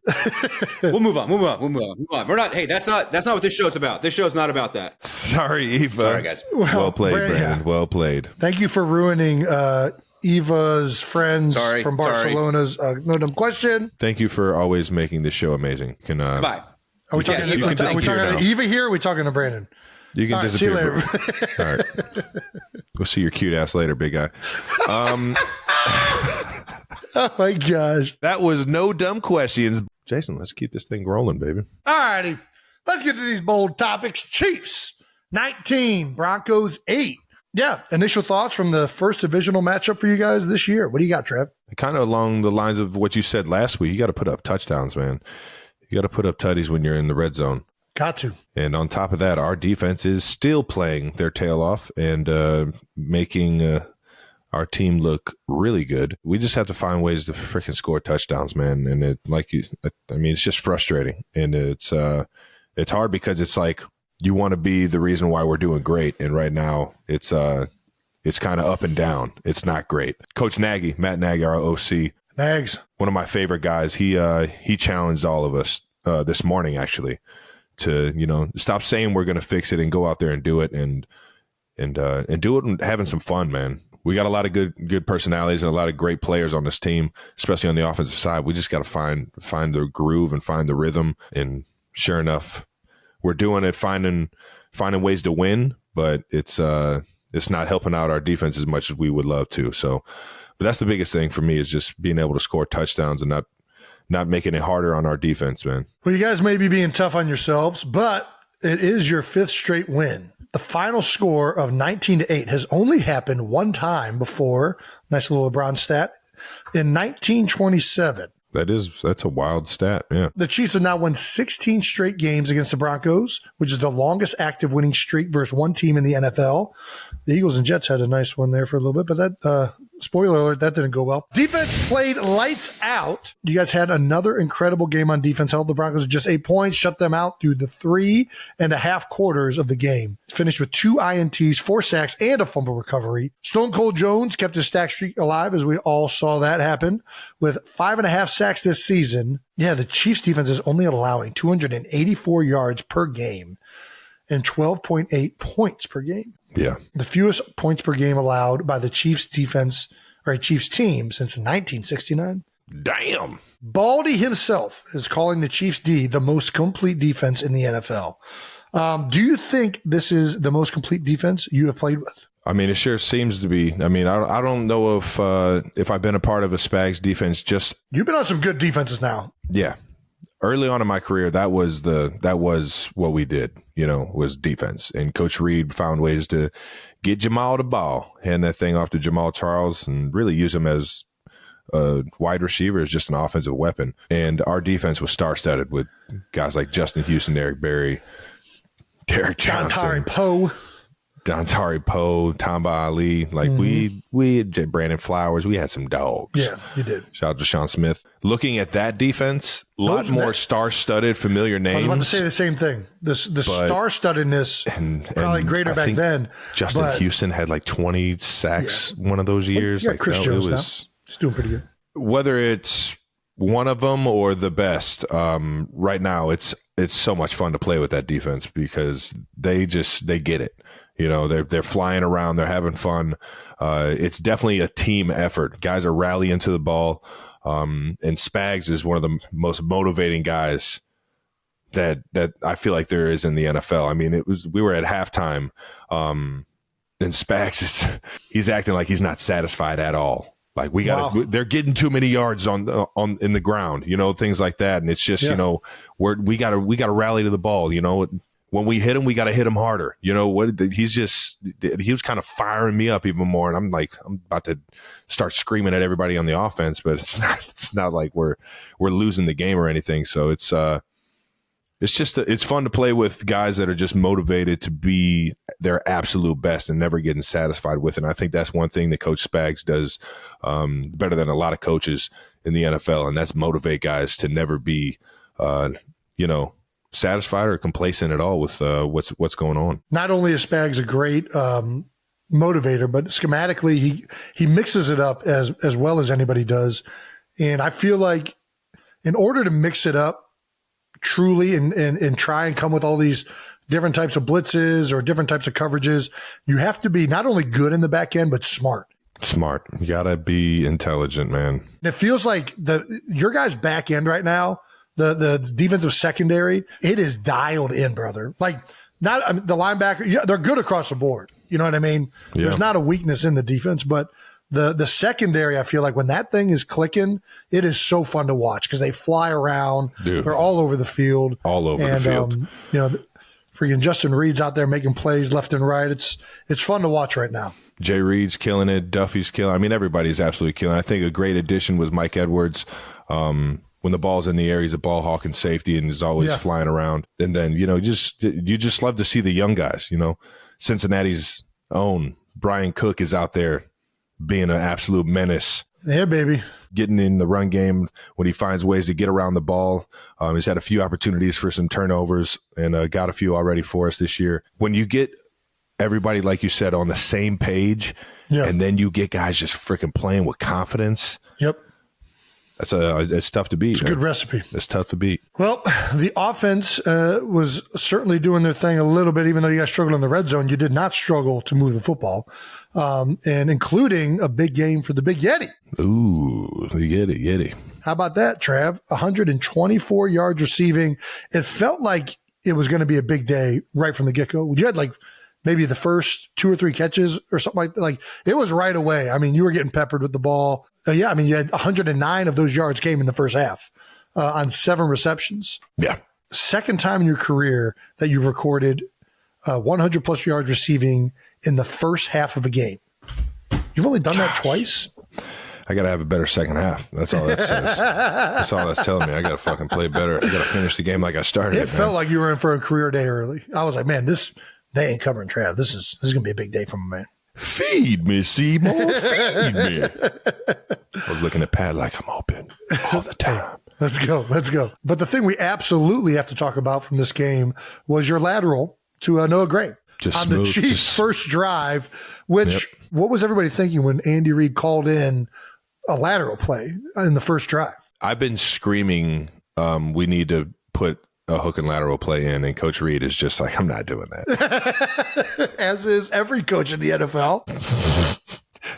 We'll move on. We're not, hey, that's not what this show's about. This show's not about that. Sorry, Eva. All right, guys. Well played, Brandon, Brandon. yeah. Well played. Thank you for ruining Eva's friends Sorry, from Barcelona's no-dumb question. Thank you for always making this show amazing. Can Bye. Are we talking, you can are we disappear talking now. to Eva here or are we talking to Brandon? You can All right, see you disappear. later. All right. We'll see your cute ass later, big guy. Oh, my gosh. That was no dumb questions. Jason, let's keep this thing rolling, baby. All righty. Let's get to these bold topics. Chiefs, 19. Broncos, 8. Yeah. Initial thoughts from the first divisional matchup for you guys this year. What do you got, Trev? Kind of along the lines of what you said last week. You got to put up touchdowns, man. You got to put up tutties when you're in the red zone. Got to. And on top of that, our defense is still playing their tail off and making our team look really good. We just have to find ways to freaking score touchdowns, man. And it's just frustrating. And it's hard because it's like you want to be the reason why we're doing great. And right now it's kind of up and down. It's not great. Coach Nagy, Matt Nagy, our OC, Nags, one of my favorite guys. He challenged all of us this morning, actually, to, stop saying we're going to fix it and go out there and do it and do it and having some fun, man. We got a lot of good personalities and a lot of great players on this team, especially on the offensive side. We just got to find the groove and find the rhythm. And sure enough, we're doing it, finding ways to win, but it's not helping out our defense as much as we would love to. So, but that's the biggest thing for me is just being able to score touchdowns and not making it harder on our defense, man. Well, you guys may be being tough on yourselves, but it is your 5th straight win. The final score of 19-8 has only happened one time before. Nice little LeBron stat. In 1927. That's a wild stat. Yeah. The Chiefs have now won 16 straight games against the Broncos, which is the longest active winning streak versus one team in the NFL. The Eagles and Jets had a nice one there for a little bit, but that, spoiler alert, that didn't go well. Defense played lights out. You guys had another incredible game on defense. Held the Broncos to just 8 points, shut them out through the 3.5 quarters of the game. Finished with 2 INTs, 4 sacks, and a fumble recovery. Stone Cold Jones kept his sack streak alive, as we all saw that happen, with 5.5 sacks this season. Yeah, the Chiefs defense is only allowing 284 yards per game and 12.8 points per game. Yeah. The fewest points per game allowed by the Chiefs defense or a Chiefs team since 1969. Damn. Baldy himself is calling the Chiefs D the most complete defense in the NFL. Do you think this is the most complete defense you have played with? I mean, it sure seems to be. I mean, I don't know if I've been a part of a Spags defense. You've been on some good defenses now. Yeah. Early on in my career, that was what we did, was defense. And Coach Reed found ways to get Jamal the ball, hand that thing off to Jamal Charles, and really use him as a wide receiver, as just an offensive weapon. And our defense was star-studded with guys like Justin Houston, Eric Berry, Derek Johnson, Dontari Poe, Tamba Ali. Like we had Brandon Flowers. We had some dogs. Yeah, you did. Shout out to Sean Smith. Looking at that defense, a lot more star-studded, familiar names. I was about to say the same thing. The star-studdedness probably greater I back think then. Justin Houston had like 20 sacks one of those years. Yeah, like Chris Jones now. He's doing pretty good. Whether it's one of them or the best, right now it's so much fun to play with that defense because they get it. They're flying around. They're having fun. It's definitely a team effort. Guys are rallying to the ball. And Spags is one of the most motivating guys that I feel like there is in the NFL. I mean, we were at halftime, and Spags he's acting like he's not satisfied at all. Like they're getting too many yards in the ground, things like that. And it's just, we gotta rally to the ball, When we hit him, we got to hit him harder. He was kind of firing me up even more. And I'm about to start screaming at everybody on the offense, but it's not like we're losing the game or anything. So it's fun to play with guys that are just motivated to be their absolute best and never getting satisfied with it. And I think that's one thing that Coach Spags does better than a lot of coaches in the NFL. And that's motivate guys to never be, satisfied or complacent at all with what's going on. Not only is Spags a great motivator, but schematically he mixes it up as well as anybody does. And I feel like in order to mix it up truly and try and come with all these different types of blitzes or different types of coverages, you have to be not only good in the back end, but smart. You got to be intelligent, man. And it feels like your guys' back end right now, the defensive secondary, it is dialed in, brother. Like the linebacker, they're good across the board. You know what I mean? Yeah. There's not a weakness in the defense, but the secondary, I feel like when that thing is clicking, it is so fun to watch because they fly around. Dude, they're all over the field. Freaking Justin Reed's out there making plays left and right. It's fun to watch right now. Jay Reed's killing it. Duffy's killing. I mean, everybody's absolutely killing. I think a great addition was Mike Edwards. When the ball's in the air, he's a ball hawk and safety, and is always flying around. And then you just love to see the young guys. Cincinnati's own Brian Cook is out there being an absolute menace. Yeah, baby. Getting in the run game when he finds ways to get around the ball. He's had a few opportunities for some turnovers and got a few already for us this year. When you get everybody, like you said, on the same page, and then you get guys just freaking playing with confidence. Yep. It's tough to beat. It's a good recipe. It's tough to beat. Well, the offense was certainly doing their thing a little bit, even though you guys struggled in the red zone. You did not struggle to move the football, and including a big game for the Big Yeti. Ooh, the Yeti. How about that, Trav? 124 yards receiving. It felt like it was going to be a big day right from the get-go. You had maybe the first 2 or 3 catches or something like that. Like, it was right away. I mean, you were getting peppered with the ball. You had 109 of those yards came in the first half on 7 receptions. Yeah. Second time in your career that you recorded 100-plus yards receiving in the first half of a game. You've only done that twice? I got to have a better second half. That's all that says. That's all that's telling me. I got to fucking play better. I got to finish the game like I started. It felt like you were in for a career day early. I was like, man, they ain't covering Trav. This is going to be a big day for my man. Feed me, Seymour. Feed me. I was looking at Pat like I'm open all the time. Let's go. But the thing we absolutely have to talk about from this game was your lateral to Noah Gray. Just on smooth, the Chiefs' first drive, which what was everybody thinking when Andy Reid called in a lateral play in the first drive? I've been screaming, we need to put a hook and lateral play in, and Coach Reid is just like, I'm not doing that. As is every coach in the NFL.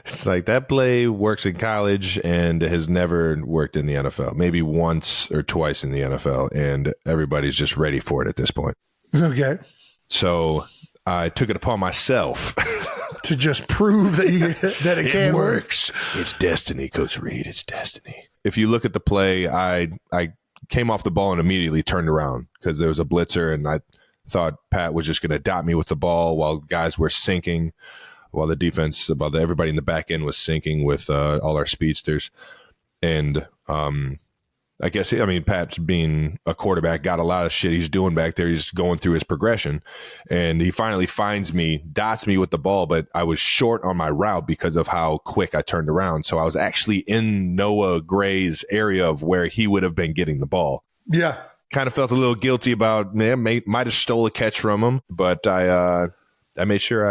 It's like that play works in college and has never worked in the NFL. Maybe once or twice in the NFL, and everybody's just ready for it at this point. Okay. So I took it upon myself to just prove that it can works. It's destiny, Coach Reid. It's destiny. If you look at the play, I came off the ball and immediately turned around because there was a blitzer, and I thought Pat was just going to dot me with the ball while guys were sinking, while the defense, everybody in the back end was sinking with all our speedsters. And I guess, Pat's being a quarterback, got a lot of shit he's doing back there. He's going through his progression, and he finally finds me, dots me with the ball, but I was short on my route because of how quick I turned around. So I was actually in Noah Gray's area of where he would have been getting the ball. Yeah. Kind of felt a little guilty about, might have stole a catch from him, but I made sure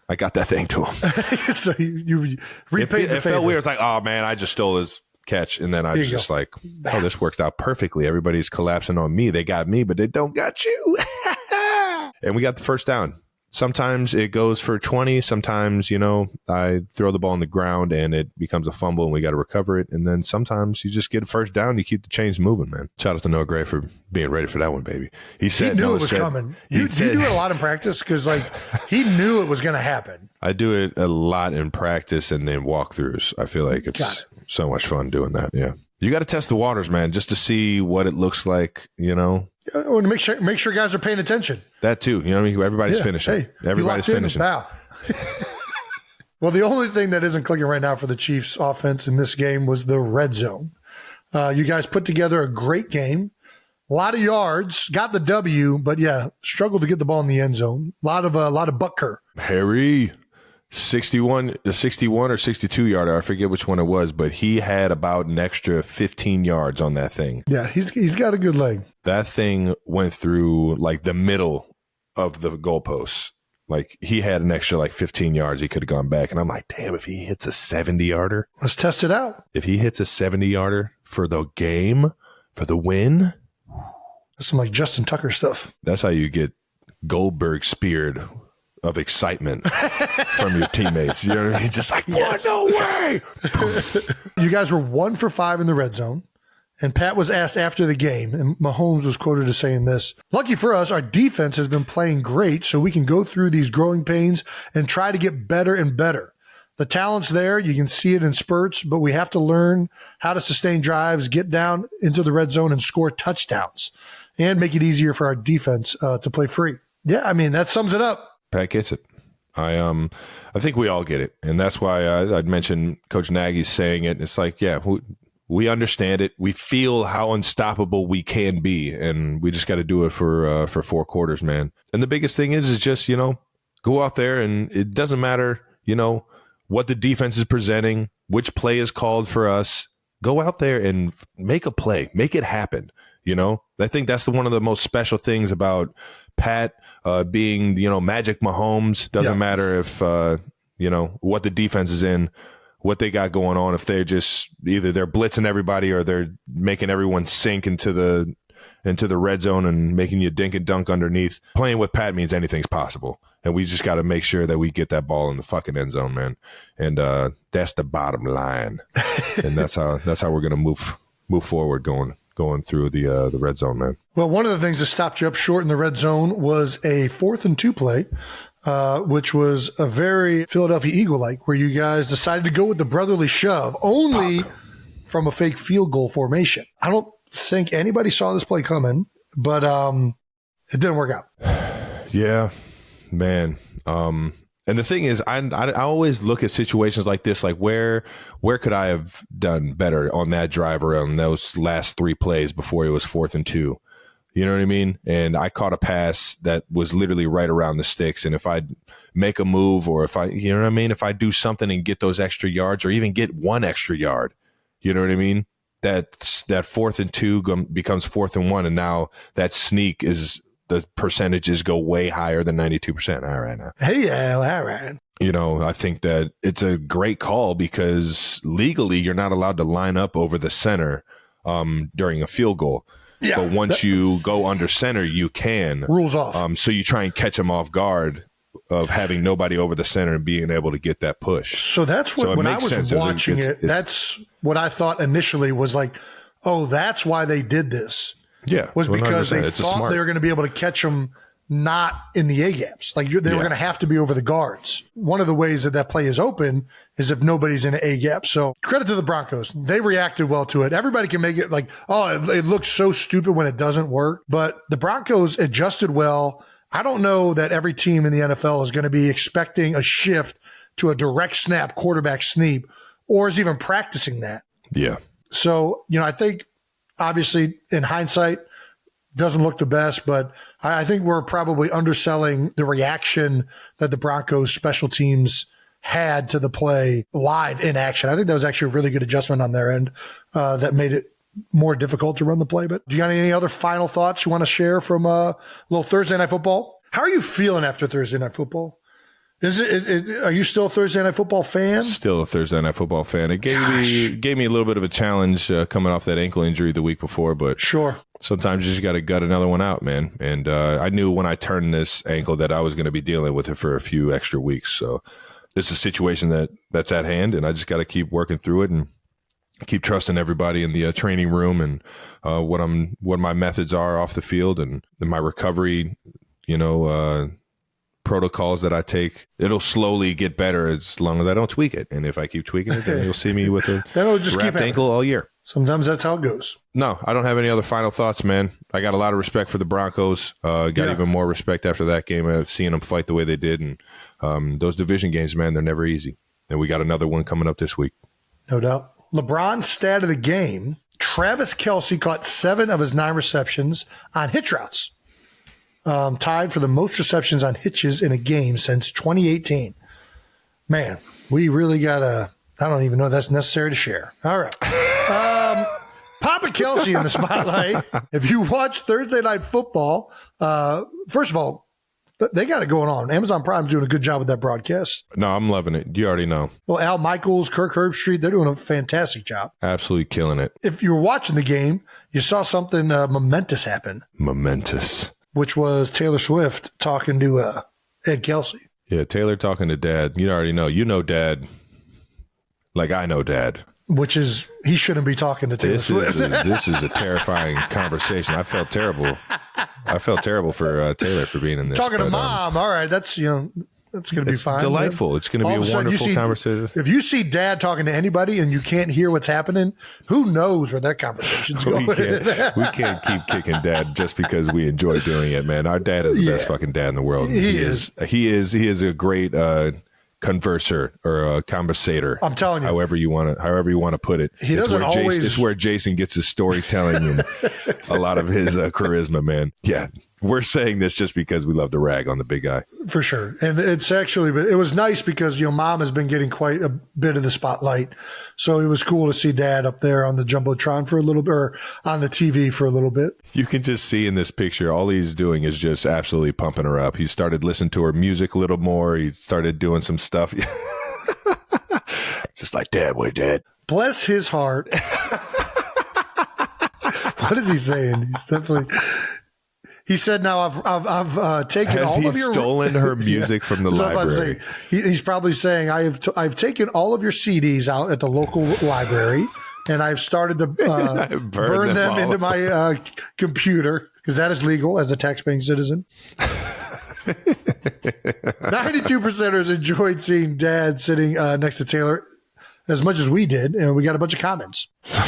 I got that thing to him. So you repaid the favor. It felt weird. It's like, oh man, I just stole his catch, and then I was just like, oh, this worked out perfectly. Everybody's collapsing on me. They got me, but they don't got you. And we got the first down. Sometimes it goes for 20. Sometimes, I throw the ball on the ground and it becomes a fumble and we got to recover it. And then sometimes you just get a first down. You keep the chains moving, man. Shout out to Noah Gray for being ready for that one, baby. He knew it was coming. You do it a lot in practice because, he knew it was going to happen. I do it a lot in practice and then walkthroughs. I feel like it's so much fun doing that. Yeah. You got to test the waters, man, just to see what it looks like, To make sure guys are paying attention. That too. Everybody's finishing. Hey, everybody's finishing. Wow. Well, the only thing that isn't clicking right now for the Chiefs offense in this game was the red zone. You guys put together a great game. A lot of yards, got the W, but struggled to get the ball in the end zone. A lot of Butker. Harry, 61 or 62 yarder. I forget which one it was, but he had about an extra 15 yards on that thing. Yeah, he's got a good leg. That thing went through the middle of the goalposts. He had an extra 15 yards. He could have gone back. And I'm like, damn, if he hits a 70-yarder. Let's test it out. If he hits a 70-yarder for the game, for the win. That's some Justin Tucker stuff. That's how you get Goldberg speared of excitement from your teammates. You know what I mean? Just what? No way. You guys were 1 for 5 in the red zone. And Pat was asked after the game, and Mahomes was quoted as saying this: "Lucky for us, our defense has been playing great, so we can go through these growing pains and try to get better and better. The talent's there. You can see it in spurts, but we have to learn how to sustain drives, get down into the red zone, and score touchdowns." and make it easier for our defense to play free. Yeah, I mean, that sums it up. Pat gets it. I think we all get it. And that's why I'd mentioned Coach Nagy's saying it. It's like, yeah, we understand it. We feel how unstoppable we can be. And we just got to do it for 4 quarters, man. And the biggest thing is just, go out there, and it doesn't matter, what the defense is presenting, which play is called for us. Go out there and make a play, make it happen. I think that's one of the most special things about Pat being, Magic Mahomes. Doesn't matter if, what the defense is in, what they got going on. If they're just either they're blitzing everybody or they're making everyone sink into the red zone and making you dink and dunk underneath. Playing with Pat means anything's possible. And we just got to make sure that we get that ball in the fucking end zone, man. And that's the bottom line. And that's how we're going to move forward going through the red zone, man. Well, one of the things that stopped you up short in the red zone was a 4th and 2 play, which was a very Philadelphia Eagle-like, where you guys decided to go with the brotherly shove, only from a fake field goal formation. I don't think anybody saw this play coming, but it didn't work out. Yeah, man. And the thing is, I always look at situations like this, like where could I have done better on that drive or on those last 3 plays before it was 4th and 2? You know what I mean? And I caught a pass that was literally right around the sticks. And if I make a move, or if I do something and get those extra yards, or even get 1 extra yard, you know what I mean? That 4th and 2 becomes 4th and 1. And now that sneak is, the percentages go way higher than 92%. All right now. Hey, yeah, all right. I think that it's a great call because legally you're not allowed to line up over the center during a field goal. Yeah, but once you go under center, you can. Rules off. So you try and catch them off guard of having nobody over the center and being able to get that push. So that's what, when I was watching it, that's what I thought initially was like, oh, that's why they did this. Yeah. Was because they thought they were going to be able to catch them not in the A-gaps. Like they were going to have to be over the guards. One of the ways that play is open is if nobody's in an A-gap. So credit to the Broncos. They reacted well to it. Everybody can make it like, oh, it looks so stupid when it doesn't work. But the Broncos adjusted well. I don't know that every team in the NFL is going to be expecting a shift to a direct snap quarterback sneak or is even practicing that. Yeah. So, I think obviously in hindsight, doesn't look the best, but I think we're probably underselling the reaction that the Broncos special teams had to the play live in action. I think that was actually a really good adjustment on their end that made it more difficult to run the play. But do you got any other final thoughts you want to share from a little Thursday Night Football? How are you feeling after Thursday Night Football? Are you still a Thursday Night Football fan? Still a Thursday Night Football fan. It gave me a little bit of a challenge coming off that ankle injury the week before, but sure. Sometimes you just got to gut another one out, man. And I knew when I turned this ankle that I was going to be dealing with it for a few extra weeks. So this is a situation that's at hand, and I just got to keep working through it and keep trusting everybody in the training room and what my methods are off the field and my recovery, protocols that I take. It'll slowly get better as long as I don't tweak it. And if I keep tweaking it, then you'll see me with a wrapped ankle all year. Sometimes that's how it goes. No, I don't have any other final thoughts, man. I got a lot of respect for the Broncos. Got even more respect after that game, seeing them fight the way they did. And those division games, man, they're never easy. And we got another one coming up this week. No doubt. LeBron's stat of the game, Travis Kelce caught 7 of his 9 receptions on hitch routes. Tied for the most receptions on hitches in a game since 2018. Man, we really got I don't even know if that's necessary to share. All right. Papa Kelce in the spotlight. If you watch Thursday Night Football, first of all, they got it going on. Amazon Prime's doing a good job with that broadcast. No, I'm loving it. You already know. Well, Al Michaels, Kirk Herbstreit, they're doing a fantastic job. Absolutely killing it. If you were watching the game, you saw something momentous happen. Momentous. Which was Taylor Swift talking to Ed Kelce. Yeah, Taylor talking to Dad. You already know. You know Dad like I know Dad. Which is, he shouldn't be talking to Taylor Swift. This is a terrifying conversation. I felt terrible. I felt terrible for Taylor for being in this. Talking to Mom. All right. That's, It's going to be fine. Delightful. Man. It's going to be a wonderful conversation. If you see Dad talking to anybody and you can't hear what's happening, who knows where that conversation's going? We can't keep kicking Dad just because we enjoy doing it, man. Our dad is the best fucking dad in the world. He is a great converser or a conversator. I'm telling you, however you want to put it. He doesn't always. It's where Jason gets his storytelling and a lot of his charisma, man. Yeah, we're saying this just because we love to rag on the big guy for sure. And it's actually, but it was nice because Mom has been getting quite a bit of the spotlight, so it was cool to see Dad up there on the jumbotron for a little bit, or on the TV for a little bit. You can just see in this picture, all he's doing is just absolutely pumping her up. He started listening to her music a little more. He started doing some stuff. Just like, Dad, we're dead. Bless his heart. What is he saying? He's definitely. He said, "Now I've taken all of your." Has he stolen her music from the library? He's probably saying, "I've taken all of your CDs out at the local library, and I've started to burn them into my computer because that is legal as a tax-paying citizen." 92%ers enjoyed seeing Dad sitting next to Taylor as much as we did, and we got a bunch of comments.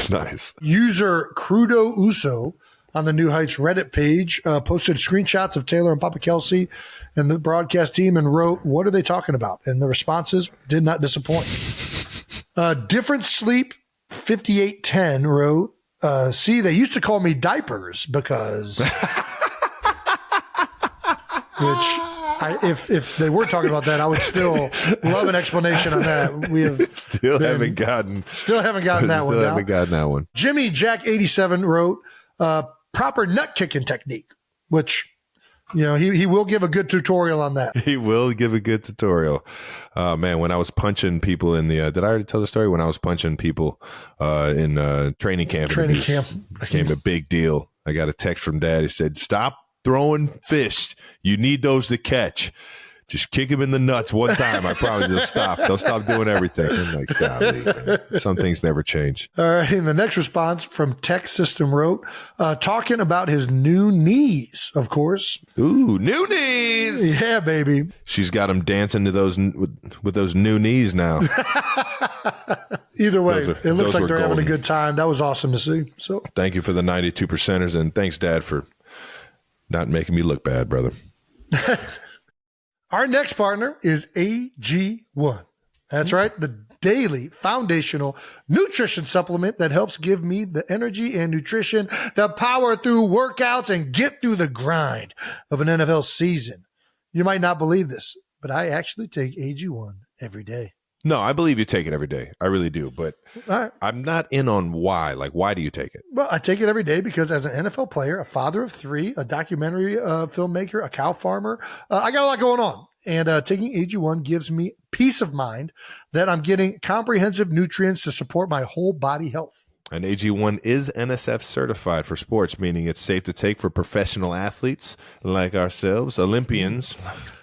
Nice. User Crudo Uso on the New Heights Reddit page posted screenshots of Taylor and Papa Kelce and the broadcast team and wrote, "What are they talking about?" And the responses did not disappoint. Different Sleep 5810 wrote, "See, they used to call me Diapers because..." Which, if they were talking about that, I would still love an explanation on that. We have still haven't gotten that one. Jimmy Jack 87 wrote, "Proper nut kicking technique," which, he will give a good tutorial on that. He will give a good tutorial. Man, when I was punching people in the, did I already tell the story? When I was punching people in training camp, became a big deal. I got a text from Dad. He said, "Stop throwing fists. You need those to catch. Just kick him in the nuts one time. I promise they'll stop. They'll stop doing everything." I'm like, golly, man. Some things never change. All right. And the next response from Tech System wrote, talking about his new knees, of course. Ooh, new knees. Yeah, baby. She's got him dancing to those with those new knees now. Either way, it looks like they're having a good time. That was awesome to see. So thank you for the 92%ers, and thanks, Dad, for not making me look bad, brother. Our next partner is AG1. That's right, the daily foundational nutrition supplement that helps give me the energy and nutrition to power through workouts and get through the grind of an NFL season. You might not believe this, but I actually take AG1 every day. No, I believe you take it every day. I really do. But I'm not in on why. Like, why do you take it? Well, I take it every day because as an NFL player, a father of three, a documentary filmmaker, a cow farmer, I got a lot going on. And taking AG1 gives me peace of mind that I'm getting comprehensive nutrients to support my whole body health. And AG1 is NSF certified for sports, meaning it's safe to take for professional athletes like ourselves, Olympians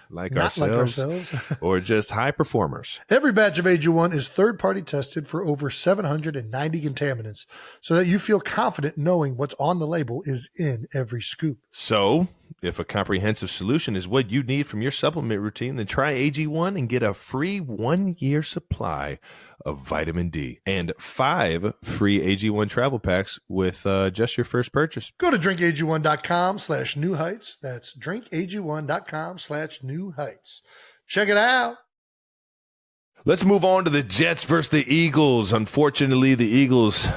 like ourselves, or just high performers. Every batch of AG1 is third-party tested for over 790 contaminants so that you feel confident knowing what's on the label is in every scoop. So if a comprehensive solution is what you need from your supplement routine, then try AG1 and get a free 1-year supply of vitamin D and 5 free AG1 travel packs with just your first purchase. Go to drinkag1.com/new heights. That's drinkag1.com/new heights. Check it out. Let's move on to the Jets versus the Eagles. Unfortunately, the Eagles,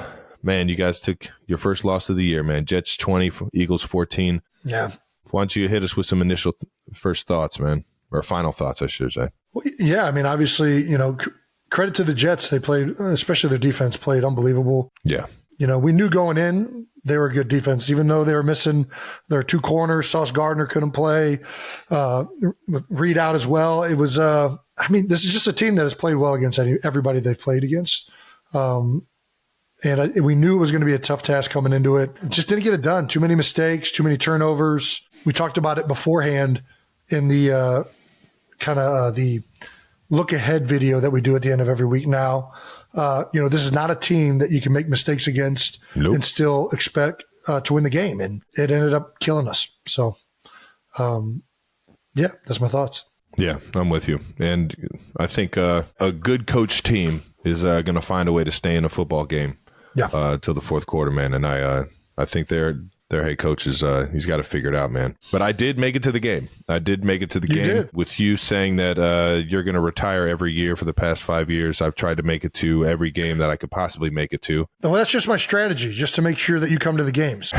man, you guys took your first loss of the year, man. Jets 20, Eagles 14. Yeah. Why don't you hit us with some initial first thoughts, man, or final thoughts, I should say. Well, yeah, I mean, obviously, credit to the Jets. They played, especially their defense played unbelievable. Yeah. We knew going in they were a good defense, even though they were missing their two corners. Sauce Gardner couldn't play. Reed out as well. It was, this is just a team that has played well against everybody they've played against. And we knew it was going to be a tough task coming into it. Just didn't get it done. Too many mistakes, too many turnovers. We talked about it beforehand in the the look ahead video that we do at the end of every week now. This is not a team that you can make mistakes against and still expect to win the game. And it ended up killing us. So, that's my thoughts. Yeah, I'm with you. And I think a good coach team is going to find a way to stay in a football game till the fourth quarter, man. And I think their head coach is he's got to figure it out, man. But I did make it to the game. Did. With you saying that you're going to retire every year for the past 5 years. I've tried to make it to every game that I could possibly make it to. Well, that's just my strategy, just to make sure that you come to the games.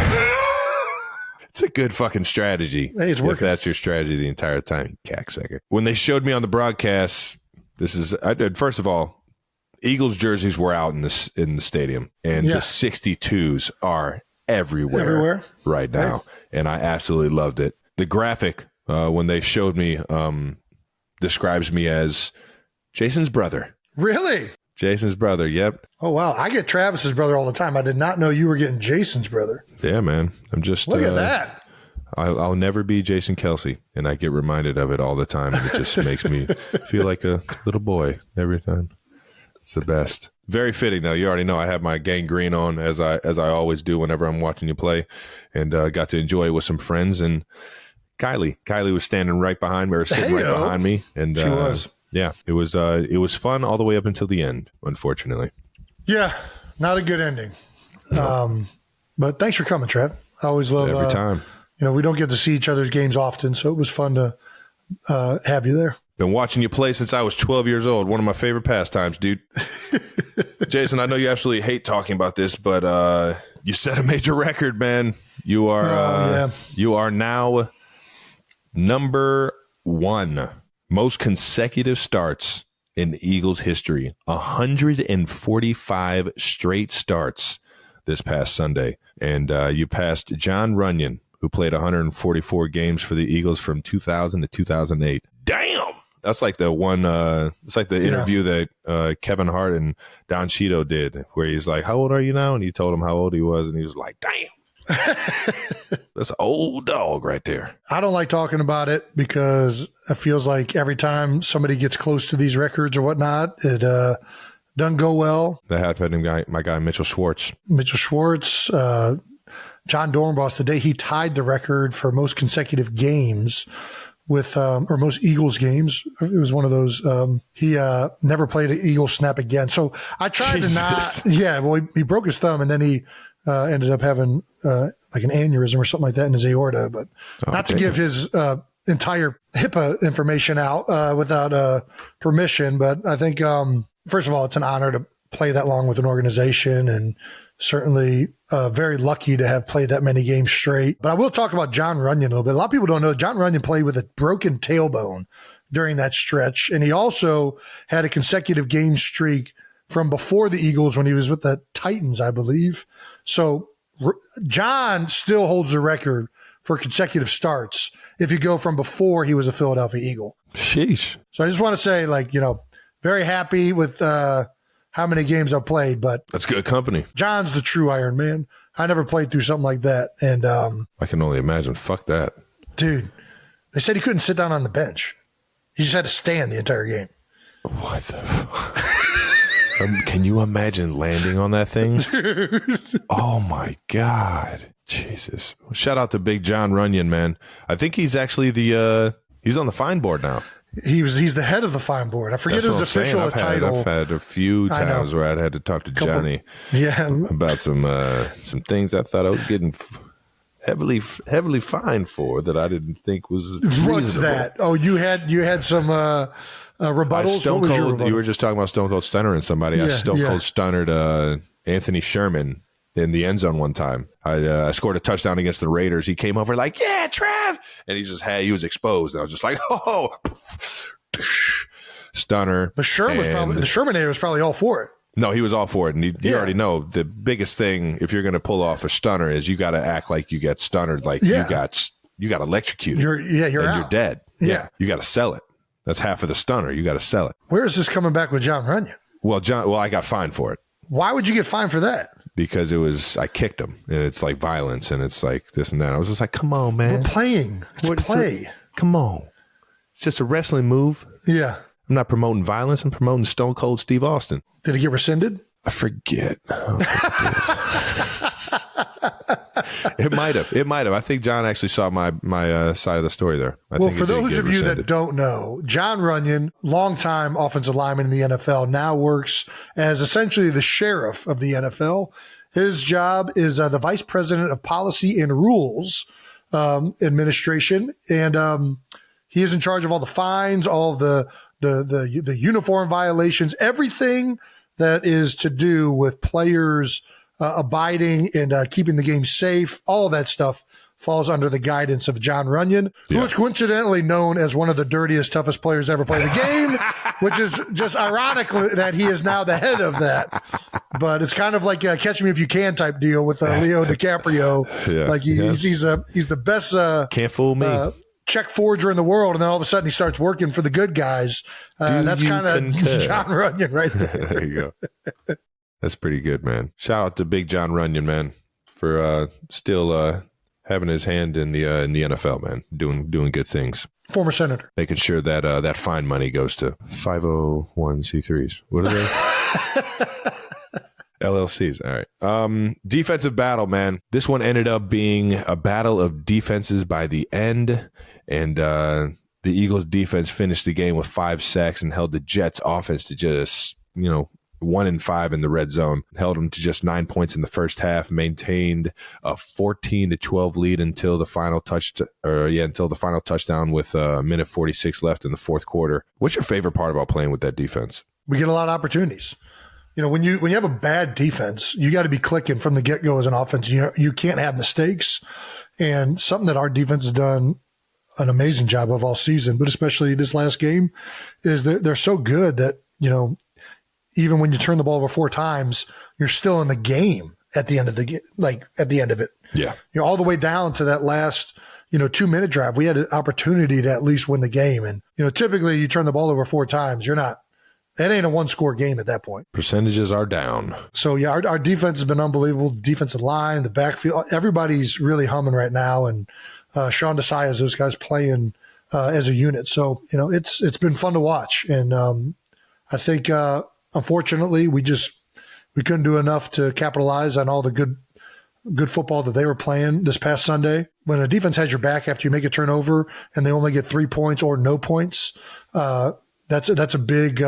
It's a good fucking strategy. Hey, it's working. If that's your strategy the entire time, cacksucker. When they showed me on the broadcast, first of all, Eagles jerseys were out in the stadium, and the 62s are everywhere right now, right. And I absolutely loved it. The graphic when they showed me describes me as Jason's brother. Really? Jason's brother, yep. Oh, wow. I get Travis's brother all the time. I did not know you were getting Jason's brother. Yeah, man. I'm just... Look at that. I'll never be Jason Kelce, and I get reminded of it all the time. And it just makes me feel like a little boy every time. It's the best. Very fitting, though. You already know I have my gang green on, as I always do whenever I'm watching you play, and got to enjoy it with some friends. And Kylie was standing right behind me, or sitting right behind me. And she was. Yeah, it was fun all the way up until the end, unfortunately. Yeah, not a good ending. No. But thanks for coming, Trev. I always love every time. We don't get to see each other's games often, so it was fun to have you there. Been watching you play since I was 12 years old. One of my favorite pastimes, dude. Jason, I know you absolutely hate talking about this, but you set a major record, man. You are you are now number 1 most consecutive starts in Eagles history. 145 straight starts this past Sunday. And you passed John Runyon, who played 144 games for the Eagles from 2000 to 2008. Damn! That's like the one, it's like the interview that Kevin Hart and Don Cheadle did, where he's like, how old are you now? And he told him how old he was, and he was like, damn. That's an old dog right there. I don't like talking about it because it feels like every time somebody gets close to these records or whatnot, it doesn't go well. That happened to my guy, Mitchell Schwartz. John Dornbos, the day he tied the record for most consecutive games with, or most Eagles games. It was one of those, he never played an Eagles snap again. So I tried to not, he broke his thumb and then he ended up having like an aneurysm or something like that in his aorta, but not to give his entire HIPAA information out without permission. But I think, first of all, it's an honor to play that long with an organization, and certainly very lucky to have played that many games straight. But I will talk about John Runyon a little bit. A lot of people don't know John Runyon played with a broken tailbone during that stretch, and he also had a consecutive game streak from before the Eagles when he was with the Titans, I believe. So John still holds the record for consecutive starts if you go from before he was a Philadelphia Eagle. Sheesh. So I just want to say, very happy with how many games I've played, but that's good company. John's the true Iron Man. I never played through something like that. And I can only imagine. Fuck that. Dude, they said he couldn't sit down on the bench. He just had to stand the entire game. What the fuck? Can you imagine landing on that thing? Oh my God. Jesus. Shout out to Big John Runyon, man. I think he's actually he's on the fine board now. He's the head of the fine board. I forget his official title. I've had a few times where I'd had to talk to Johnny about some things I thought I was getting heavily fined for that I didn't think was reasonable. What's that? Oh, you had some rebuttals? Stone Cold, you were just talking about Stone Cold stunnering somebody. I Stone Cold stunnered Anthony Sherman in the end zone one time. I scored a touchdown against the Raiders. He came over like, yeah, Trav. And he was exposed. And I was just like, oh, stunner. But the Shermanator was probably all for it. No, he was all for it. And you already know the biggest thing, if you're going to pull off a stunner, is you got to act like you get stunnered. Like you got electrocuted. You're dead. Yeah. You got to sell it. That's half of the stunner. You got to sell it. Where is this coming back with John Runyon? Well, I got fined for it. Why would you get fined for that? Because I kicked him, and it's like violence, and it's like this and that. I was just like, come on, man. We're playing. Come on. It's just a wrestling move. Yeah. I'm not promoting violence. I'm promoting Stone Cold Steve Austin. Did it get rescinded? I forget. It might have. I think John actually saw my side of the story there. Well, for those of you that don't know, John Runyon, longtime offensive lineman in the NFL, now works as essentially the sheriff of the NFL. His job is the vice president of policy and rules administration, and he is in charge of all the fines, all the uniform violations, everything that is to do with players abiding and keeping the game safe. All of that stuff falls under the guidance of John Runyon, who is coincidentally known as one of the dirtiest, toughest players ever play the game, which is just ironical that he is now the head of that. But it's kind of like a Catch Me If You Can type deal with Leo DiCaprio. Like he's the best. Can't fool me. Check forger in the world, and then all of a sudden he starts working for the good guys. That's kind of John Runyon right there. There you go. That's pretty good, man. Shout out to Big John Runyon, man, for still having his hand in the NFL, man, doing good things. Former senator, making sure that that fine money goes to 501c3s. What are they? LLCs. All right. Defensive battle, man. This one ended up being a battle of defenses by the end. And the Eagles defense finished the game with 5 sacks and held the Jets offense to just, 1-5 in the red zone. Held them to just 9 points in the first half, maintained a 14-12 lead until the final touchdown with a minute 46 left in the fourth quarter. What's your favorite part about playing with that defense? We get a lot of opportunities. When you have a bad defense, you got to be clicking from the get-go as an offense. You can't have mistakes. And something that our defense has done an amazing job of all season, but especially this last game, is that they're so good that, even when you turn the ball over 4 times, you're still in the game at the end of it. Yeah. All the way down to that last, 2-minute drive, we had an opportunity to at least win the game. And, typically you turn the ball over 4 times, that ain't a 1-score game at that point. Percentages are down. So, our defense has been unbelievable. Defensive line, the backfield, everybody's really humming right now. And Sean Desai, those guys playing as a unit. So, it's been fun to watch. And I think, unfortunately, we couldn't do enough to capitalize on all the good football that they were playing this past Sunday. When a defense has your back after you make a turnover and they only get 3 points or no points, that's a big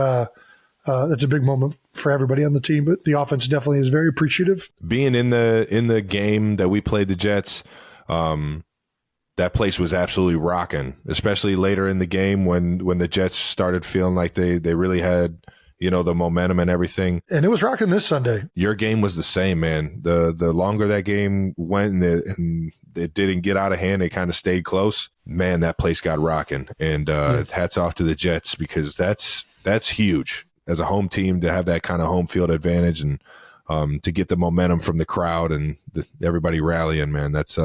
moment for everybody on the team. But the offense definitely is very appreciative. Being in the game that we played the Jets, that place was absolutely rocking, especially later in the game when the Jets started feeling like they really had, the momentum and everything. And it was rocking this Sunday. Your game was the same, man. The longer that game went and it didn't get out of hand, it kind of stayed close. Man, that place got rocking. And hats off to the Jets, because that's huge as a home team to have that kind of home field advantage and to get the momentum from the crowd and everybody rallying, man. That's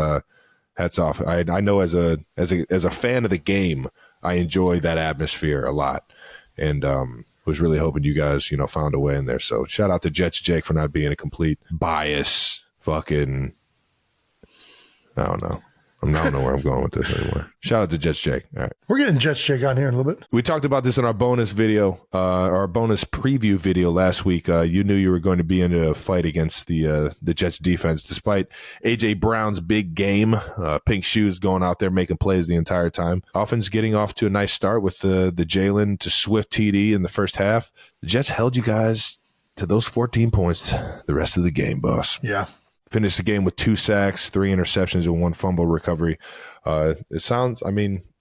hats off. I know as a fan of the game, I enjoy that atmosphere a lot. And was really hoping you guys, found a way in there. So shout out to Jets Jake for not being a complete bias fucking, I don't know. I don't know where I'm going with this anymore. Shout out to Jets Jake. All right. We're getting Jets Jake on here in a little bit. We talked about this in our bonus video, our bonus preview video last week. You knew you were going to be in a fight against the Jets defense, despite A.J. Brown's big game, pink shoes going out there making plays the entire time. Offense getting off to a nice start with the Jalen to Swift TD in the first half. The Jets held you guys to those 14 points the rest of the game, boss. Yeah. Finished the game with 2 sacks, 3 interceptions, and 1 fumble recovery. The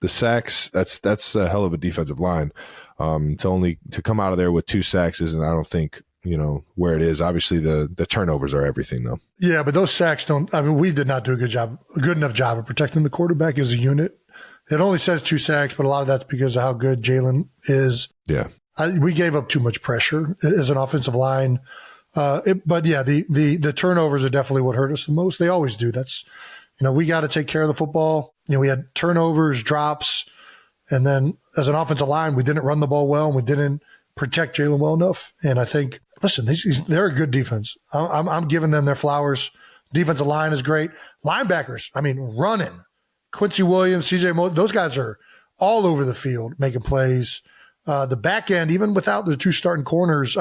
sacks, that's a hell of a defensive line. To come out of there with 2 sacks isn't, I don't think, where it is. Obviously, the turnovers are everything, though. Yeah, but those sacks we did not do a good enough job of protecting the quarterback as a unit. It only says 2 sacks, but a lot of that's because of how good Jalen is. Yeah. We gave up too much pressure as an offensive line. The turnovers are definitely what hurt us the most. They always do. That's, we got to take care of the football. We had turnovers, drops, and then as an offensive line, we didn't run the ball well and we didn't protect Jalen well enough. And I think, listen, they're a good defense. I'm giving them their flowers. Defensive line is great. Linebackers, running. Quincy Williams, CJ Mo, those guys are all over the field making plays. The back end, even without the 2 starting corners,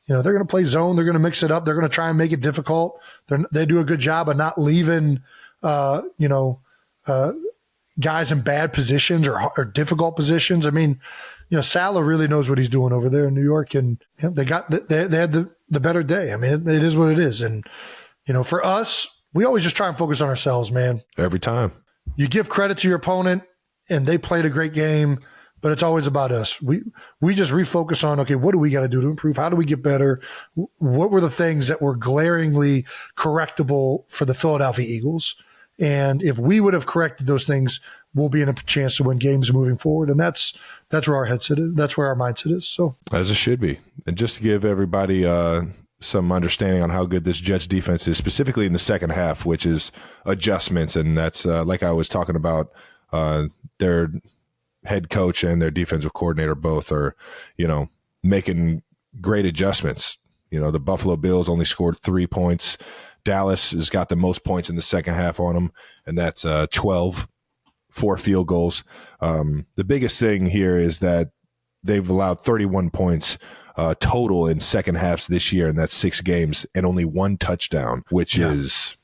they're going to play zone. They're going to mix it up. They're going to try and make it difficult. They do a good job of not leaving, guys in bad positions or difficult positions. I mean, Salah really knows what he's doing over there in New York, and they had the better day. I mean, it is what it is. And, for us, we always just try and focus on ourselves, man. Every time. You give credit to your opponent, and they played a great game, but it's always about us. We just refocus on, okay, what do we got to do to improve? How do we get better? What were the things that were glaringly correctable for the Philadelphia Eagles? And if we would have corrected those things, we'll be in a chance to win games moving forward. And that's where our headset is. That's where our mindset is. So as it should be. And just to give everybody some understanding on how good this Jets defense is, specifically in the second half, which is adjustments. And that's like I was talking about, their head coach and their defensive coordinator both are, making great adjustments. The Buffalo Bills only scored 3 points. Dallas has got the most points in the second half on them, and that's 12, 4 field goals. The biggest thing here is that they've allowed 31 points total in second halves this year, and that's 6 games and only 1 touchdown, which is,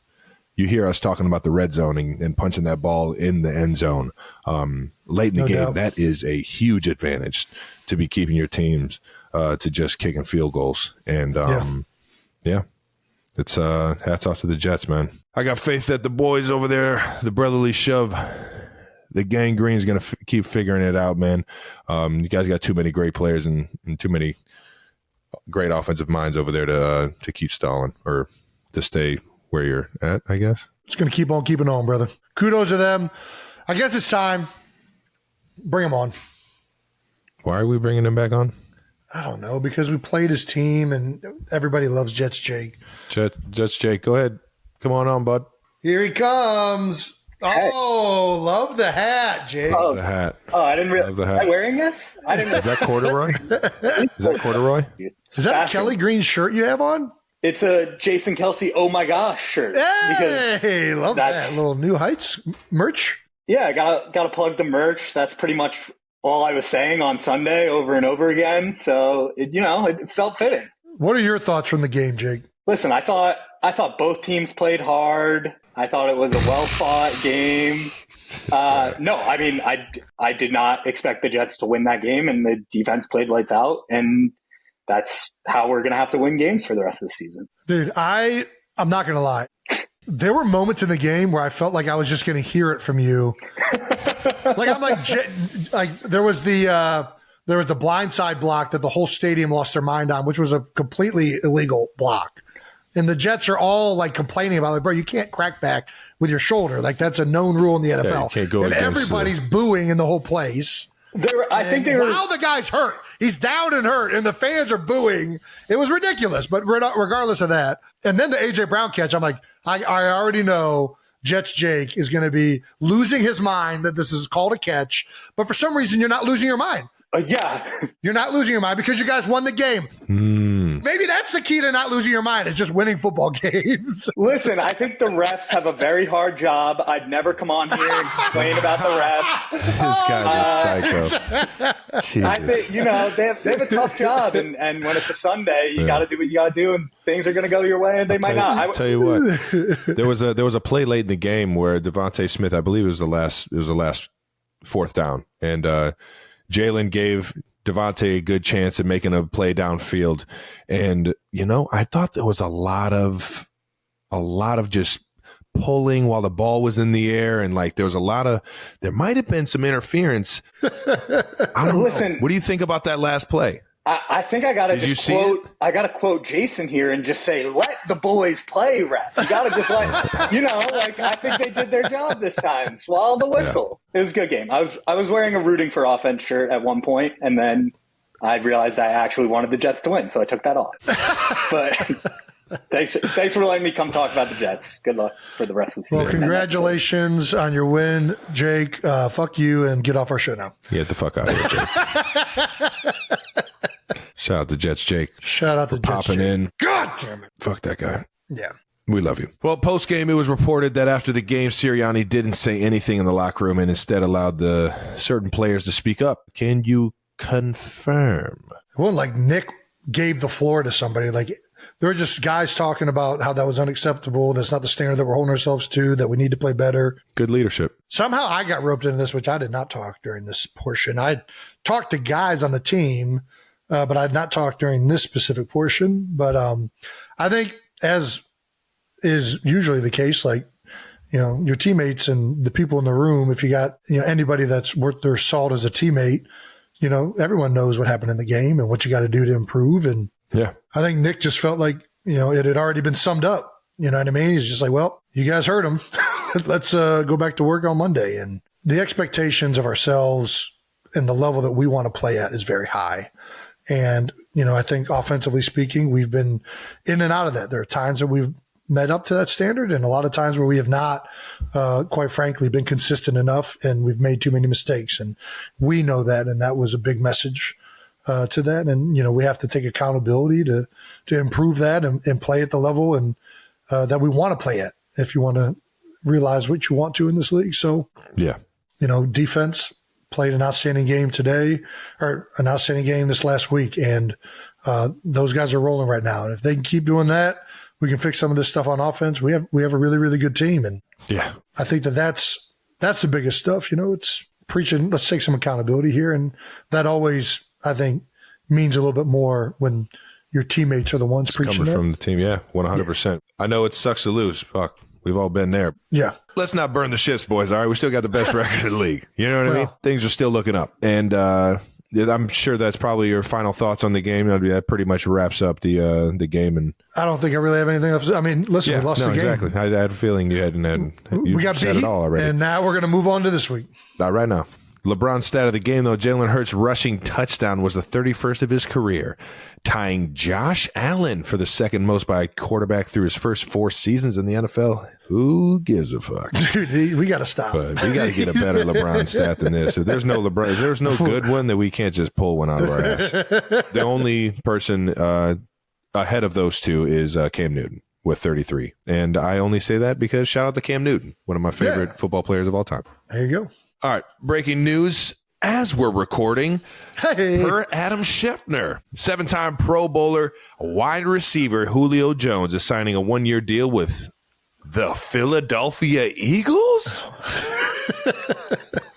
you hear us talking about the red zone and punching that ball in the end zone late in the game. Doubt. That is a huge advantage to be keeping your teams to just kicking field goals. And it's hats off to the Jets, man. I got faith that the boys over there, the brotherly shove, the gangrene is going to keep figuring it out, man. You guys got too many great players and too many great offensive minds over there to keep stalling or to stay where you're at, I guess. It's going to keep on keeping on, brother. Kudos to them. I guess it's time. Bring them on. Why are we bringing him back on? I don't know, because we played his team and everybody loves Jets Jake. Jets Jake, go ahead. Come on, bud. Here he comes. Oh, love the hat, Jake. Oh, The hat. Oh, I didn't realize. Love the hat. Am I wearing this? I didn't. Is that corduroy? Is that corduroy? Is that a Kelly Green shirt you have on? It's a Jason Kelce oh my gosh shirt. Hey, love that. Little New Heights merch. Yeah, I gotta plug the merch. That's pretty much all I was saying on Sunday over and over again. So it felt fitting. What are your thoughts from the game, Jake? Listen, I thought both teams played hard. I thought it was a well fought game. No, I mean I did not expect the Jets to win that game, and the defense played lights out, and that's how we're going to have to win games for the rest of the season. Dude, I'm not going to lie. There were moments in the game where I felt like I was just going to hear it from you. There was the blindside block that the whole stadium lost their mind on, which was a completely illegal block. And the Jets are all like complaining about it, bro, you can't crack back with your shoulder. Like that's a known rule in the NFL. Yeah, you can't go and against everybody's booing in the whole place. Wow, the guy's hurt. He's down and hurt, and the fans are booing. It was ridiculous, but regardless of that. And then the A.J. Brown catch, I'm like, I already know Jets Jake is going to be losing his mind that this is called a catch. But for some reason, you're not losing your mind. Yeah. You're not losing your mind because you guys won the game. Maybe that's the key to not losing your mind. It's just winning football games. Listen, I think the refs have a very hard job. I'd never come on here and complain about the refs. This guy's a psycho. Jesus. I think, they have a tough job, and when it's a Sunday, you got to do what you got to do, and things are going to go your way, and they might not. I'll tell you what, there was a play late in the game where Devontae Smith, I believe it was the last fourth down, and Jalen gave Devontae a good chance at making a play downfield. And, I thought there was a lot of just pulling while the ball was in the air. And like, there might've been some interference. I don't know. What do you think about that last play? I think I gotta quote Jason here and just say, let the boys play, ref. You gotta just I think they did their job this time. Swallow the whistle. Yeah. It was a good game. I was wearing a rooting for offense shirt at one point, and then I realized I actually wanted the Jets to win, so I took that off. But thanks for letting me come talk about the Jets. Good luck for the rest of the season. Well, congratulations on your win, Jake. Fuck you and get off our show now. Get the fuck out of here, Jake. Shout out to Jets Jake. Shout out to Jets popping Jake. in. God damn it. Fuck that guy. Yeah. We love you. Well, post-game, it was reported that after the game, Sirianni didn't say anything in the locker room and instead allowed the certain players to speak up. Can you confirm? It wasn't like Nick gave the floor to somebody. Like, there were just guys talking about how that was unacceptable. That's not the standard that we're holding ourselves to, that we need to play better. Good leadership. Somehow I got roped into this, which I did not talk during this portion. I talked to guys on the team, but I did not talk during this specific portion. But I think, as is usually the case, like, your teammates and the people in the room, if you got, anybody that's worth their salt as a teammate, everyone knows what happened in the game and what you got to do to improve. And yeah, I think Nick just felt like, it had already been summed up. You know what I mean? He's just like, well, you guys heard him. Let's go back to work on Monday. And the expectations of ourselves and the level that we want to play at is very high. And, I think offensively speaking, we've been in and out of that. There are times that we've met up to that standard, and a lot of times where we have not, quite frankly, been consistent enough, and we've made too many mistakes. And we know that, and that was a big message to that. And, we have to take accountability to improve that and play at the level and that we want to play at, if you want to realize what you want to in this league. So, yeah, defense played an outstanding game today, or an outstanding game this last week. And those guys are rolling right now. And if they can keep doing that, we can fix some of this stuff on offense. We have a really, really good team. And yeah, I think that's the biggest stuff. It's preaching, let's take some accountability here. And that always, I think, means a little bit more when your teammates are the ones preaching coming that. from the team. Yeah, 100%. Yeah. I know it sucks to lose. Fuck. We've all been there. Yeah. Let's not burn the ships, boys. All right. We still got the best record in the league. You know what I mean? Things are still looking up. And I'm sure that's probably your final thoughts on the game. That pretty much wraps up the game. And I don't think I really have anything else. I mean, listen, we lost the game. Exactly. I had a feeling you we got said beat, it all already. And now we're going to move on to this week. Not right now. LeBron's stat of the game, though, Jalen Hurts' rushing touchdown was the 31st of his career, tying Josh Allen for the second most by a quarterback through his first 4 seasons in the NFL. Who gives a fuck? Dude, we got to stop. But we got to get a better LeBron stat than this. If there's no LeBron, if there's no good one, then we can't just pull one out of our ass. The only person ahead of those two is Cam Newton with 33. And I only say that because shout out to Cam Newton, one of my favorite football players of all time. There you go. All right, breaking news as we're recording. Per Adam Schefter, 7-time Pro Bowler, wide receiver Julio Jones is signing a 1-year deal with the Philadelphia Eagles?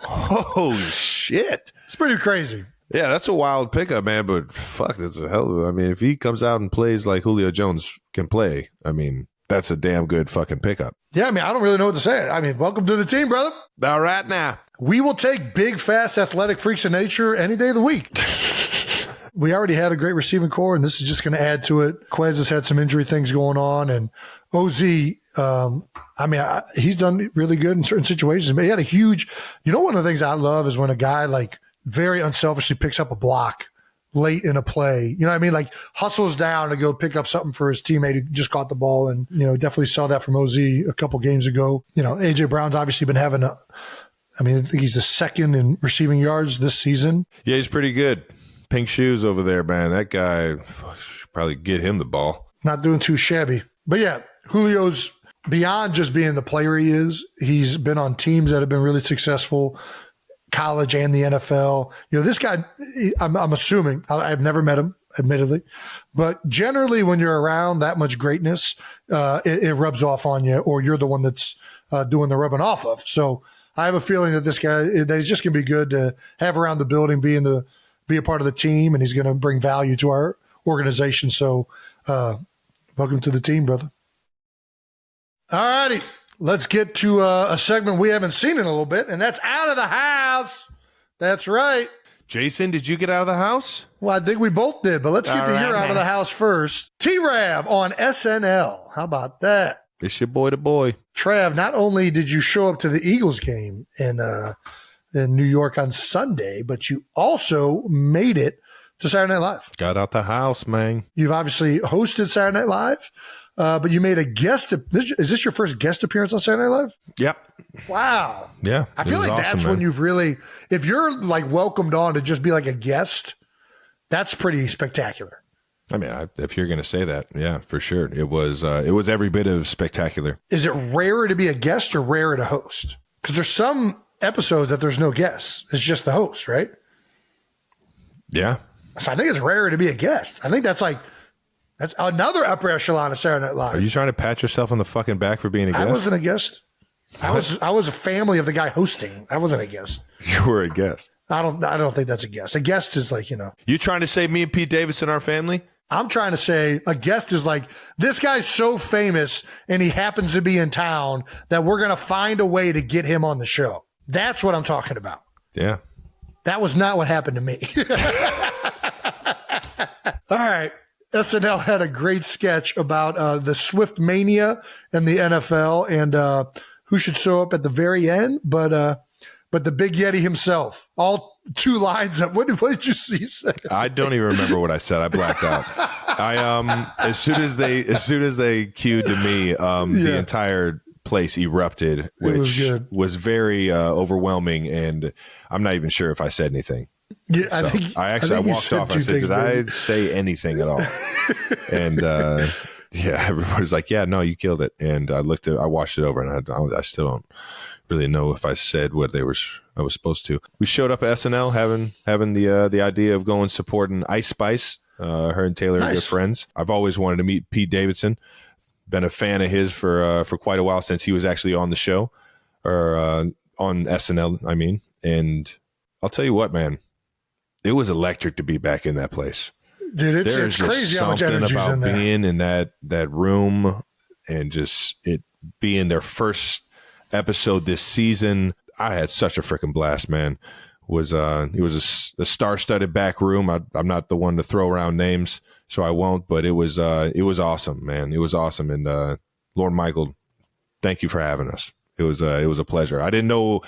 Oh, shit. It's pretty crazy. Yeah, that's a wild pickup, man, but fuck, that's a hell of a... I mean, if he comes out and plays like Julio Jones can play, I mean, that's a damn good fucking pickup. Yeah, I mean, I don't really know what to say. I mean, welcome to the team, brother. All right, now. We will take big, fast, athletic freaks of nature any day of the week. We already had a great receiving core, and this is just going to add to it. Quez has had some injury things going on, and OZ, he's done really good in certain situations. But he had a huge, one of the things I love is when a guy like very unselfishly picks up a block late in a play. You know what I mean? Like hustles down to go pick up something for his teammate who just caught the ball. And, definitely saw that from OZ a couple games ago. AJ Brown's obviously been having I think he's the second in receiving yards this season. Yeah, he's pretty good. Pink shoes over there, man. That guy, should probably get him the ball. Not doing too shabby. But yeah, Julio's beyond just being the player he is. He's been on teams that have been really successful, college and the NFL. This guy, I'm assuming, I've never met him, admittedly, but generally when you're around that much greatness, it rubs off on you, or you're the one that's doing the rubbing off of. So I have a feeling that this guy, that he's just going to be good to have around the building, be a part of the team, and he's going to bring value to our organization. So welcome to the team, brother. All righty. Let's get to a segment we haven't seen in a little bit, and that's Out of the House. That's right. Jason, did you get out of the house? Well, I think we both did, but let's get to your Out of the House first. T-Rav on SNL. How about that? It's your boy, the boy. Trav, not only did you show up to the Eagles game in New York on Sunday, but you also made it to Saturday Night Live. Got out the house, man. You've obviously hosted Saturday Night Live, but you made a guest. Is this your first guest appearance on Saturday Night Live? Yep. Wow. Yeah. I feel like awesome, that's when you've really, if you're like welcomed on to just be like a guest, that's pretty spectacular. I mean, if you're going to say that, yeah, for sure. It was every bit of spectacular. Is it rarer to be a guest or rarer to host? Because there's some episodes that there's no guests. It's just the host, right? Yeah. So I think it's rare to be a guest. I think that's another upper echelon of Saturday Night Live. Are you trying to pat yourself on the fucking back for being a guest? I wasn't a guest. I was a family of the guy hosting. I wasn't a guest. You were a guest. I don't think that's a guest. A guest is like, You trying to say me and Pete Davidson our family? I'm trying to say a guest is like, this guy's so famous and he happens to be in town that we're going to find a way to get him on the show. That's what I'm talking about. Yeah. That was not what happened to me. All right. SNL had a great sketch about the Swift mania and the NFL and who should show up at the very end, but the Big Yeti himself. All 2 lines up. What did you see? I don't even remember what I said. I blacked out. As soon as they cued to me, the entire place erupted, which was very overwhelming, and I'm not even sure if I said anything. Yeah, so I walked off. I said, "Did I say anything at all?" And everybody's like, "Yeah, no, you killed it." And I watched it over, and I still don't really know if I said what I was supposed to. We showed up at SNL having the idea of going supporting Ice Spice. Her and Taylor are good friends. I've always wanted to meet Pete Davidson. Been a fan of his for quite a while, since he was actually on the show, or on SNL, I mean. And I'll tell you what, man, it was electric to be back in that place. Dude, it's crazy how much energy is in there. Being in that room and just it being their first episode this season. I had such a freaking blast, man. It was a star-studded back room. I'm not the one to throw around names, so I won't. But it was awesome, man. It was awesome. And Lord Michael, thank you for having us. It was a pleasure. I didn't know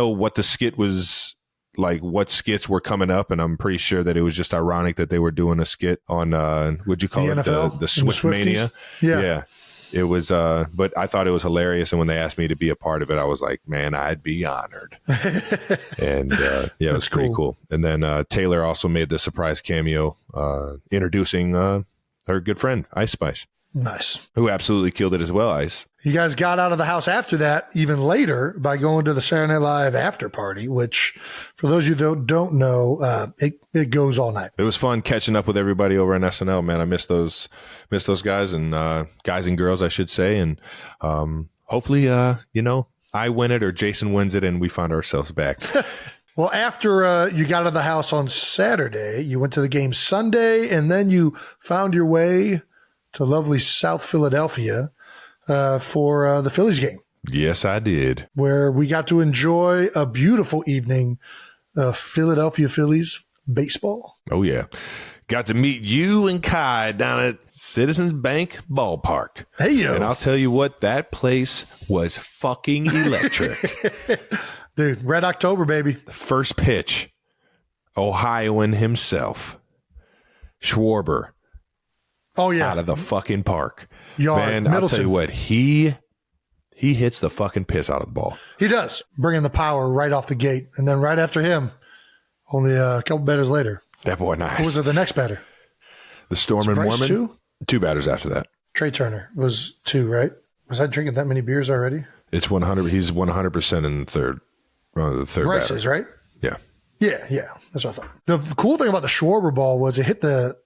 what the skit was like, what skits were coming up, and I'm pretty sure that it was just ironic that they were doing a skit on what'd you call the it, NFL? the Swift Mania. Yeah. It was, but I thought it was hilarious. And when they asked me to be a part of it, I was like, man, I'd be honored. And it was pretty cool. And then Taylor also made the surprise cameo introducing her good friend, Ice Spice. Nice. Who absolutely killed it as well, Ice. You guys got out of the house after that, even later, by going to the Saturday Night Live after party, which, for those of you who don't know, it goes all night. It was fun catching up with everybody over in SNL, man. I miss those guys and guys and girls, I should say. And hopefully, I win it or Jason wins it, and we find ourselves back. Well, after you got out of the house on Saturday, you went to the game Sunday, and then you found your way to lovely South Philadelphia for the Phillies game. Yes, I did. Where we got to enjoy a beautiful evening of Philadelphia Phillies baseball. Oh, yeah. Got to meet you and Kai down at Citizens Bank Ballpark. Hey, yo. And I'll tell you what, that place was fucking electric. Dude, Red October, baby. The first pitch, Ohioan himself, Schwarber. Oh, yeah. Out of the fucking park. Yard, man, Middleton. I'll tell you what, he hits the fucking piss out of the ball. He does. Bringing the power right off the gate. And then right after him, only a couple batters later. That boy nice. Who was it the next batter? The Storm and Mormon? Two? 2 batters after that. Trey Turner was 2, right? Was I drinking that many beers already? It's 100. He's 100% in the third Bryce batter. is, right? Yeah. Yeah. That's what I thought. The cool thing about the Schwarber ball was it hit the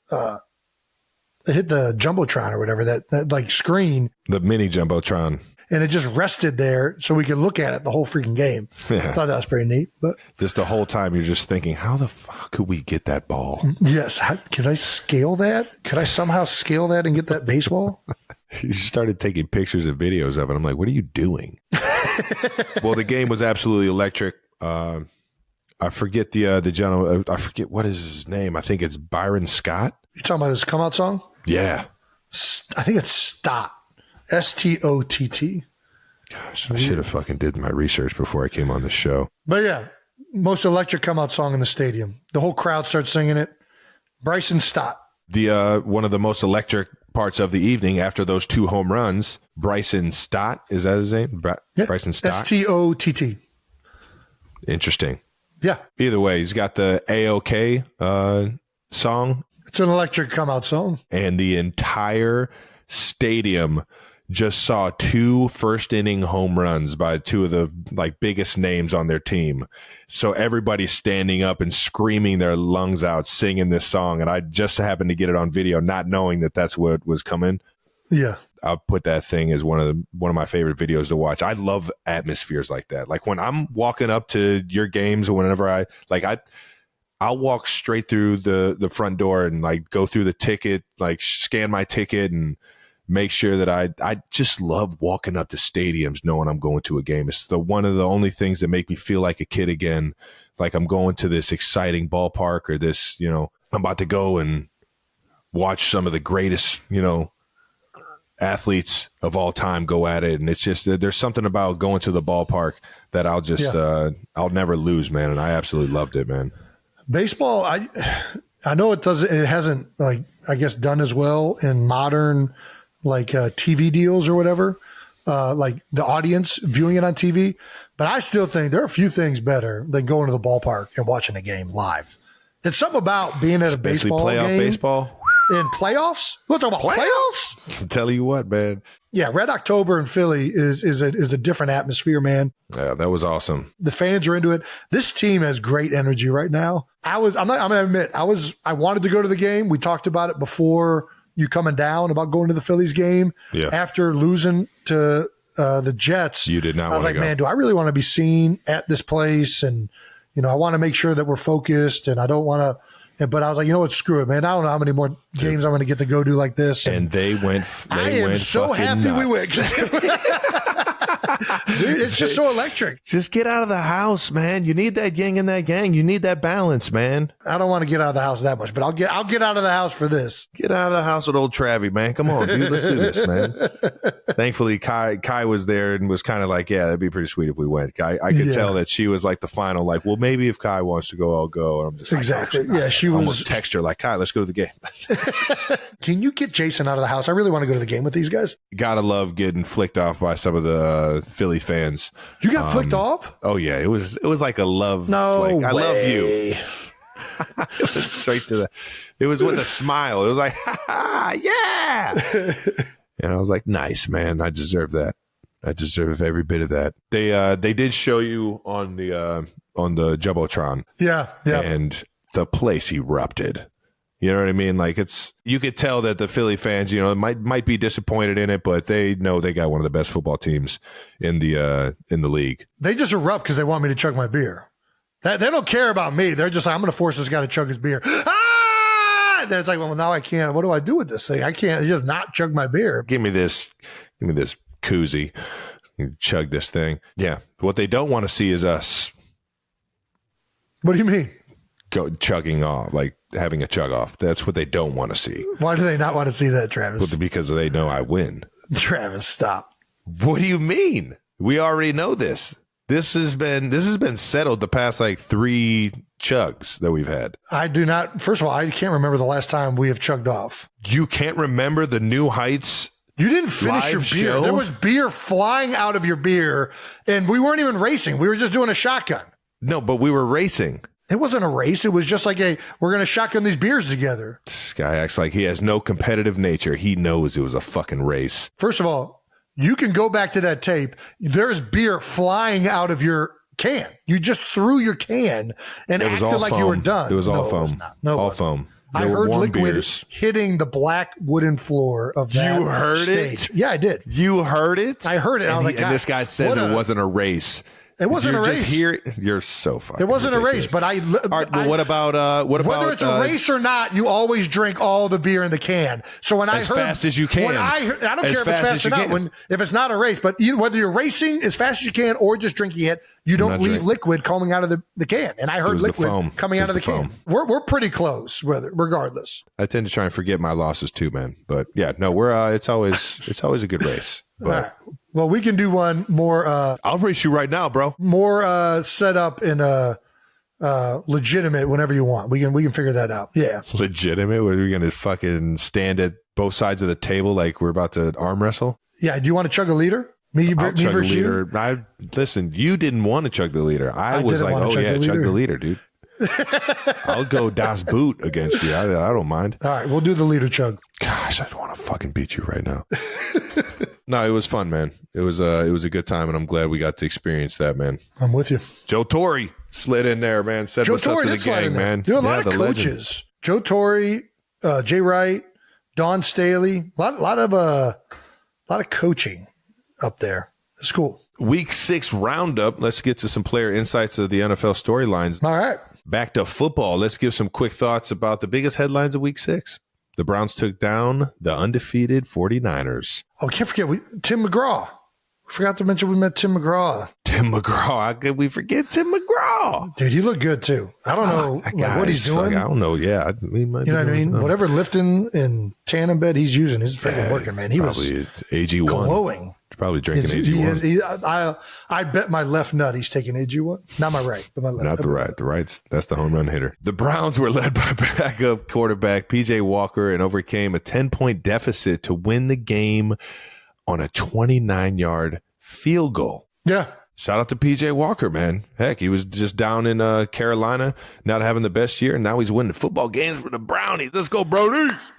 Jumbotron or whatever, that like screen. The mini Jumbotron. And it just rested there so we could look at it the whole freaking game. Yeah. I thought that was pretty neat. But just the whole time you're just thinking, how the fuck could we get that ball? Yes. Can I scale that? Could I somehow scale that and get that baseball? He started taking pictures and videos of it. I'm like, what are you doing? Well, the game was absolutely electric. I forget the gentleman. I forget what is his name. I think it's Byron Scott. You talking about this come out song? Yeah. I think it's Stott. Stott. Gosh, I should have fucking did my research before I came on the show. But yeah, most electric come out song in the stadium. The whole crowd starts singing it. Bryson Stott. The one of the most parts of the evening after those 2 home runs, Bryson Stott, is that his name? Yeah. Bryson Stott. Stott. Interesting. Yeah. Either way, he's got the AOK song. It's an electric come out song. And the entire stadium just saw 2 first inning home runs by 2 of the like biggest names on their team. So everybody's standing up and screaming their lungs out, singing this song. And I just happened to get it on video, not knowing that that's what was coming. Yeah. I'll put that thing as one of my favorite videos to watch. I love atmospheres like that. Like when I'm walking up to your games or whenever I'll walk straight through the front door and like go through the ticket, like scan my ticket and make sure that I just love walking up to stadiums knowing I'm going to a game. It's one of the only things that make me feel like a kid again. Like I'm going to this exciting ballpark or this, I'm about to go and watch some of the greatest, athletes of all time go at it. And it's just, there's something about going to the ballpark that I'll just, I'll never lose, man. And I absolutely loved it, man. Baseball, I know it hasn't like, I guess, done as well in modern like TV deals or whatever, like the audience viewing it on TV. But I still think there are a few things better than going to the ballpark and watching a game live. It's something about being at a baseball playoff game. Baseball. In playoffs? We're talking about playoffs? I'll tell you what, man. Yeah, Red October in Philly is a different atmosphere, man. Yeah, that was awesome. The fans are into it. This team has great energy right now. I'm gonna admit, I wanted to go to the game. We talked about it before you coming down about going to the Phillies game. Yeah. After losing to the Jets. You did not I was like, go. man, do I really want to be seen at this place? And, I want to make sure that we're focused and I don't want to. But I was like, you know what? Screw it, man. I don't know how many more games I'm going to get to go do like this. And they went. I am so happy nuts. we went. Dude, it's just so electric. Just get out of the house, man. You need that yin and that yang. You need that balance, man. I don't want to get out of the house that much, but I'll get out of the house for this. Get out of the house with old Travie, man. Come on, dude. Let's do this, man. Thankfully, Kai was there and was kind of like, yeah, that'd be pretty sweet if we went. I could tell that she was like the final, like, well, maybe if Kai wants to go, I'll go. And I'm just exactly. Like, oh, yeah, she was. Almost text her like, Kai, let's go to the game. Can you get Jason out of the house? I really want to go to the game with these guys. Gotta love getting flicked off by some of the Philly fans. You got flicked off? Oh yeah, it was like a love. No flick. way. I love you. It was straight to it was with a smile. It was like, ha, ha, yeah. And I was like, nice, man. I deserve that. I deserve every bit of that. They did show you on the Jumbotron. Yeah. And the place erupted. You know what I mean? Like you could tell that the Philly fans, might be disappointed in it, but they know they got one of the best football teams in the league. They just erupt because they want me to chug my beer. They don't care about me. They're just like, I'm going to force this guy to chug his beer. Ah! Then it's like, well, now I can't. What do I do with this thing? I can't just not chug my beer. Give me this koozie. You chug this thing. Yeah. What they don't want to see is us. What do you mean? Go chugging off, like having a chug off. That's what they don't want to see. Why do they not want to see that, Travis? Because they know I win. Travis, stop. What do you mean? We already know this. This has been settled the past like 3 chugs that we've had. I do not. First of all, I can't remember the last time we have chugged off. You can't remember the New Heights? You didn't finish your beer. Show? There was beer flying out of your beer, and we weren't even racing. We were just doing a shotgun. No, but we were racing. It wasn't a race. It was just like we're going to shotgun these beers together. This guy acts like he has no competitive nature. He knows it was a fucking race. First of all, you can go back to that tape. There's beer flying out of your can. You just threw your can and acted like you were done. It was all No, foam. It was not. No, all it wasn't. foam. I They were heard warm liquid beers. hitting the black wooden floor of that You heard stage. it? Yeah, I did. You heard it? I heard it. And, I was like, and this guy says it wasn't a race. It wasn't You're a just race. here. You're so fucking It wasn't ridiculous. a race, but All right, well, what about whether it's a race or not, you always drink all the beer in the can. So when as I heard fast as you can. when I don't As care if it's fast fast as or you not. can. If it's not a race, but whether you're racing as fast as you can or just drinking it, you don't not leave drinking. liquid coming out of the can. And I heard was the liquid foam. coming It out of was the the can. foam. We're pretty close, regardless. I tend to try and forget my losses too, man. But yeah, no, we're it's always a good race. But All right. Well, we can do one more. I'll race you right now, bro. More set up and legitimate whenever you want. We can figure that out. Yeah. Legitimate? Are we going to fucking stand at both sides of the table like we're about to arm wrestle? Yeah. Do you want to chug a liter? Me I'll chug the versus you? leader. Listen, you didn't want to chug the leader. I was didn't like, want to oh chug yeah, the chug leader. the leader, dude. I'll go Das Boot against you. I don't mind. All right. We'll do the liter chug. Gosh, I'd want to fucking beat you right now. No, it was fun, man. It was a good time, and I'm glad we got to experience that, man. I'm with you. Joe Torre slid in there, man. Said Joe what's up Torre to the did slide gang, in there. man. Dude, a lot of the coaches. legend. Joe Torre, Jay Wright, Don Staley. A lot of coaching up there. It's cool. Week 6 roundup. Let's get to some player insights of the NFL storylines. All right. Back to football. Let's give some quick thoughts about the biggest headlines of Week 6. The Browns took down the undefeated 49ers. Oh, we can't forget Tim McGraw. We forgot to mention we met Tim McGraw. Tim McGraw. How could we forget Tim McGraw? Dude, he looked good too. I don't know what he's doing. I don't know. Yeah. You know what I mean? Whatever lifting and tandem bed he's using is freaking working, man. He was AG1. glowing. Probably drinking AG1. I bet my left nut he's taking AG1. Not my right, but my left. Not the right. The right's that's the home run hitter. The Browns were led by backup quarterback PJ Walker and overcame a 10-point deficit to win the game on a 29-yard field goal. Yeah. Shout out to PJ Walker, man. Heck, he was just down in Carolina, not having the best year, and now he's winning football games for the Brownies. Let's go, Brownies!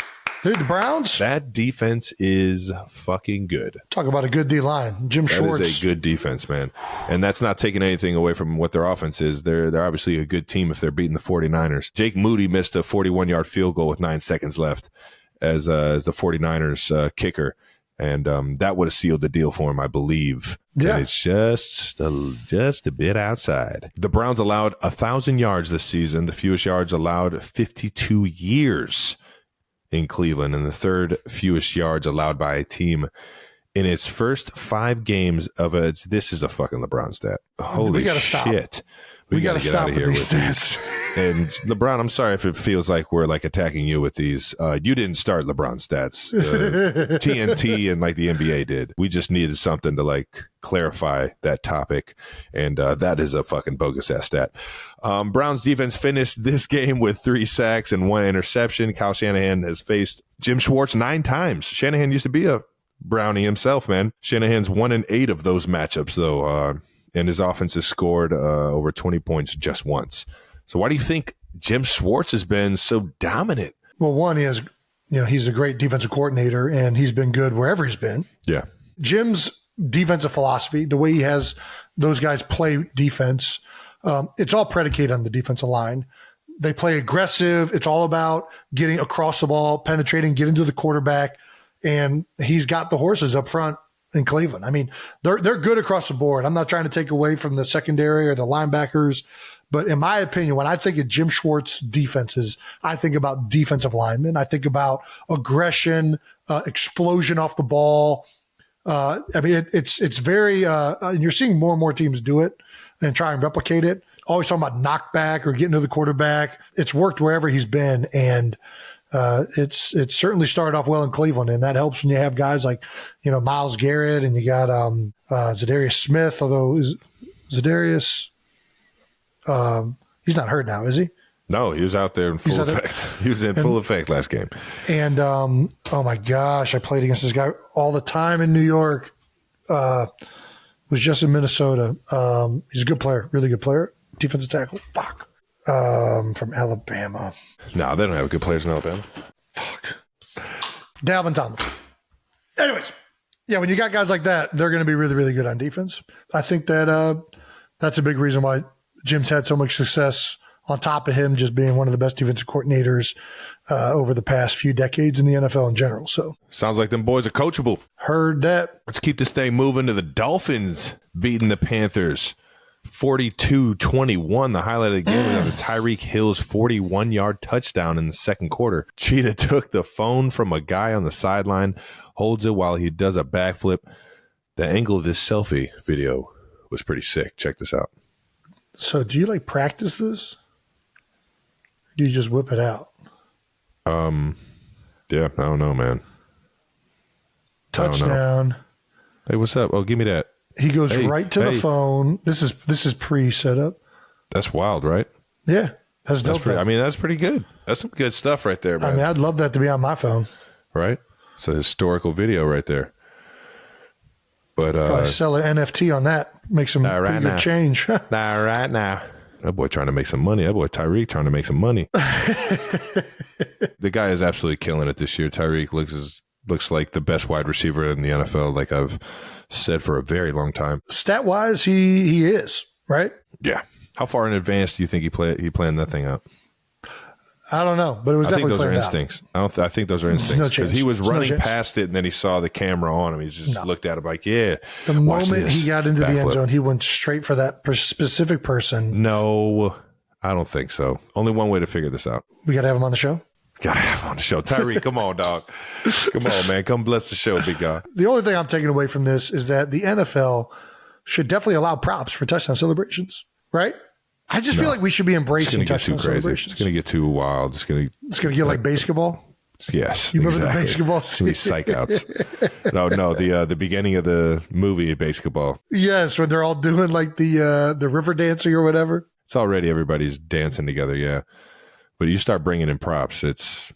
Dude, the Browns? That defense is fucking good. Talk about a good D-line. Jim Schwartz. That is a good defense, man. And that's not taking anything away from what their offense is. They're obviously a good team if they're beating the 49ers. Jake Moody missed a 41-yard field goal with 9 seconds left as the 49ers kicker. And that would have sealed the deal for him, I believe. Yeah. And it's just a bit outside. The Browns allowed 1,000 yards this season. The fewest yards allowed 52 years in Cleveland, and the third fewest yards allowed by a team in its first 5 games of its. This is a fucking LeBron stat. Holy shit. We got to stop with these stats. And LeBron, I'm sorry if it feels like we're like attacking you with these. You didn't start LeBron stats. TNT and like the NBA did. We just needed something to like clarify that topic. And that is a fucking bogus ass stat. Browns defense finished this game with 3 sacks and 1 interception. Kyle Shanahan has faced Jim Schwartz 9 times. Shanahan used to be a Brownie himself, man. Shanahan's 1-8 of those matchups, though. And his offense has scored over 20 points just once. So why do you think Jim Schwartz has been so dominant? Well, one, he's a great defensive coordinator, and he's been good wherever he's been. Yeah. Jim's defensive philosophy, the way he has those guys play defense, it's all predicated on the defensive line. They play aggressive. It's all about getting across the ball, penetrating, getting to the quarterback, and he's got the horses up front in Cleveland. I mean, they're good across the board. I'm not trying to take away from the secondary or the linebackers, but in my opinion, when I think of Jim Schwartz defenses, I think about defensive linemen. I think about aggression, explosion off the ball. I mean, it's very, and you're seeing more and more teams do it and try and replicate it. Always talking about knockback or getting to the quarterback. It's worked wherever he's been, and it's certainly started off well in Cleveland, and that helps when you have guys like, Myles Garrett, and you got Zadarius Smith, although Zadarius, he's not hurt now, is he? No, he was out there in full effect. He was in full effect last game. And, oh my gosh, I played against this guy all the time in New York. Was just in Minnesota. He's a good player, really good player. Defensive tackle. Fuck. From Alabama. No, they don't have good players in Alabama. Fuck. Dalvin Thomas. Anyways, yeah, when you got guys like that, they're going to be really, really good on defense. I think that that's a big reason why Jim's had so much success, on top of him just being one of the best defensive coordinators over the past few decades in the NFL in general. So sounds like them boys are coachable. Heard that. Let's keep this thing moving to the Dolphins beating the Panthers 42-21. The highlight of the game was Tyreek Hill's 41-yard touchdown in the second quarter. Cheetah took the phone from a guy on the sideline, holds it while he does a backflip. The angle of this selfie video was pretty sick. Check this out. So do you practice this? Or do you just whip it out? Yeah, I don't know, man. Touchdown. Hey, what's up? Oh, give me that. He goes right to the phone. This is pre-set up. That's wild, right? Yeah. That's dope. That's pretty good. That's some good stuff right there, man. I mean, I'd love that to be on my phone. Right? It's a historical video right there. But probably sell an NFT on that. Make some pretty good change. Not right now. That boy trying to make some money. That boy Tyreek trying to make some money. The guy is absolutely killing it this year. Tyreek looks looks like the best wide receiver in the NFL, like I've said for a very long time. Stat-wise, he is, right? Yeah. How far in advance do you think he planned that thing out? I don't know, but it was definitely those are instincts. I think those are instincts because he was running past it and then he saw the camera on him. He just looked at it like, yeah. The moment he got into the end zone, he went straight for that specific person. No, I don't think so. Only one way to figure this out. We got to have him on the show? Got to have him on the show. Tyree, come on, dog. Come on, man. Come bless the show, big guy. The only thing I'm taking away from this is that the NFL should definitely allow props for touchdown celebrations, right? I just feel like we should be embracing touchdown celebrations. It's going to get too wild. It's going to get like basketball. Yes, you remember the basketball scene? These psych outs. No, the beginning of the movie Basketball. Yes, when they're all doing like the river dancing or whatever. It's already everybody's dancing together, yeah. But you start bringing in props, it's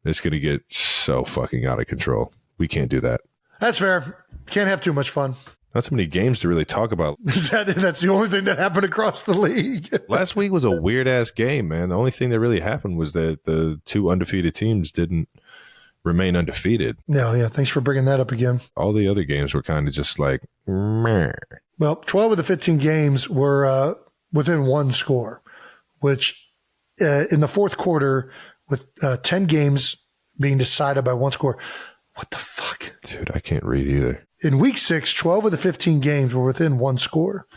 going to get so fucking out of control. We can't do that. That's fair. Can't have too much fun. Not so many games to really talk about. That's the only thing that happened across the league. Last week was a weird-ass game, man. The only thing that really happened was that the two undefeated teams didn't remain undefeated. Yeah. Thanks for bringing that up again. All the other games were kind of just like, meh. Well, 12 of the 15 games were within one score, which in the fourth quarter, with 10 games being decided by one score. What the fuck? Dude, I can't read either. In week 6, 12 of the 15 games were within one score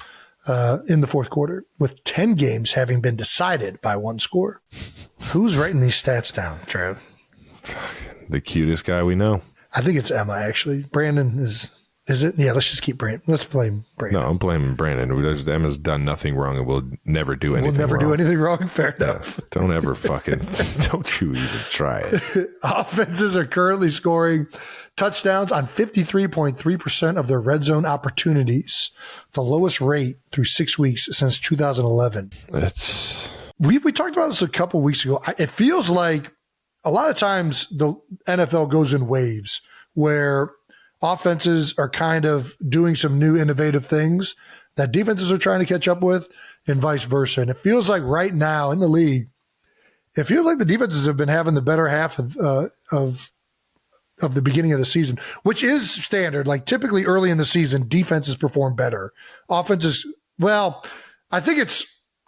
in the fourth quarter, with 10 games having been decided by one score. Who's writing these stats down, Trav? The cutest guy we know. I think it's Emma, actually. Brandon is it? Yeah, let's just keep Brandon. Let's blame Brandon. No, I'm blaming Brandon. Emma's done nothing wrong and will never do anything wrong. We'll never do anything wrong? Fair enough. Don't ever don't you even try it. Offenses are currently scoring touchdowns on 53.3% of their red zone opportunities, the lowest rate through 6 weeks since 2011. We talked about this a couple weeks ago. It feels like a lot of times the NFL goes in waves where offenses are kind of doing some new innovative things that defenses are trying to catch up with and vice versa. And it feels like right now in the league, it feels like the defenses have been having the better half of the beginning of the season, which is standard. Like typically early in the season, defenses perform better. Offenses, well, I think it's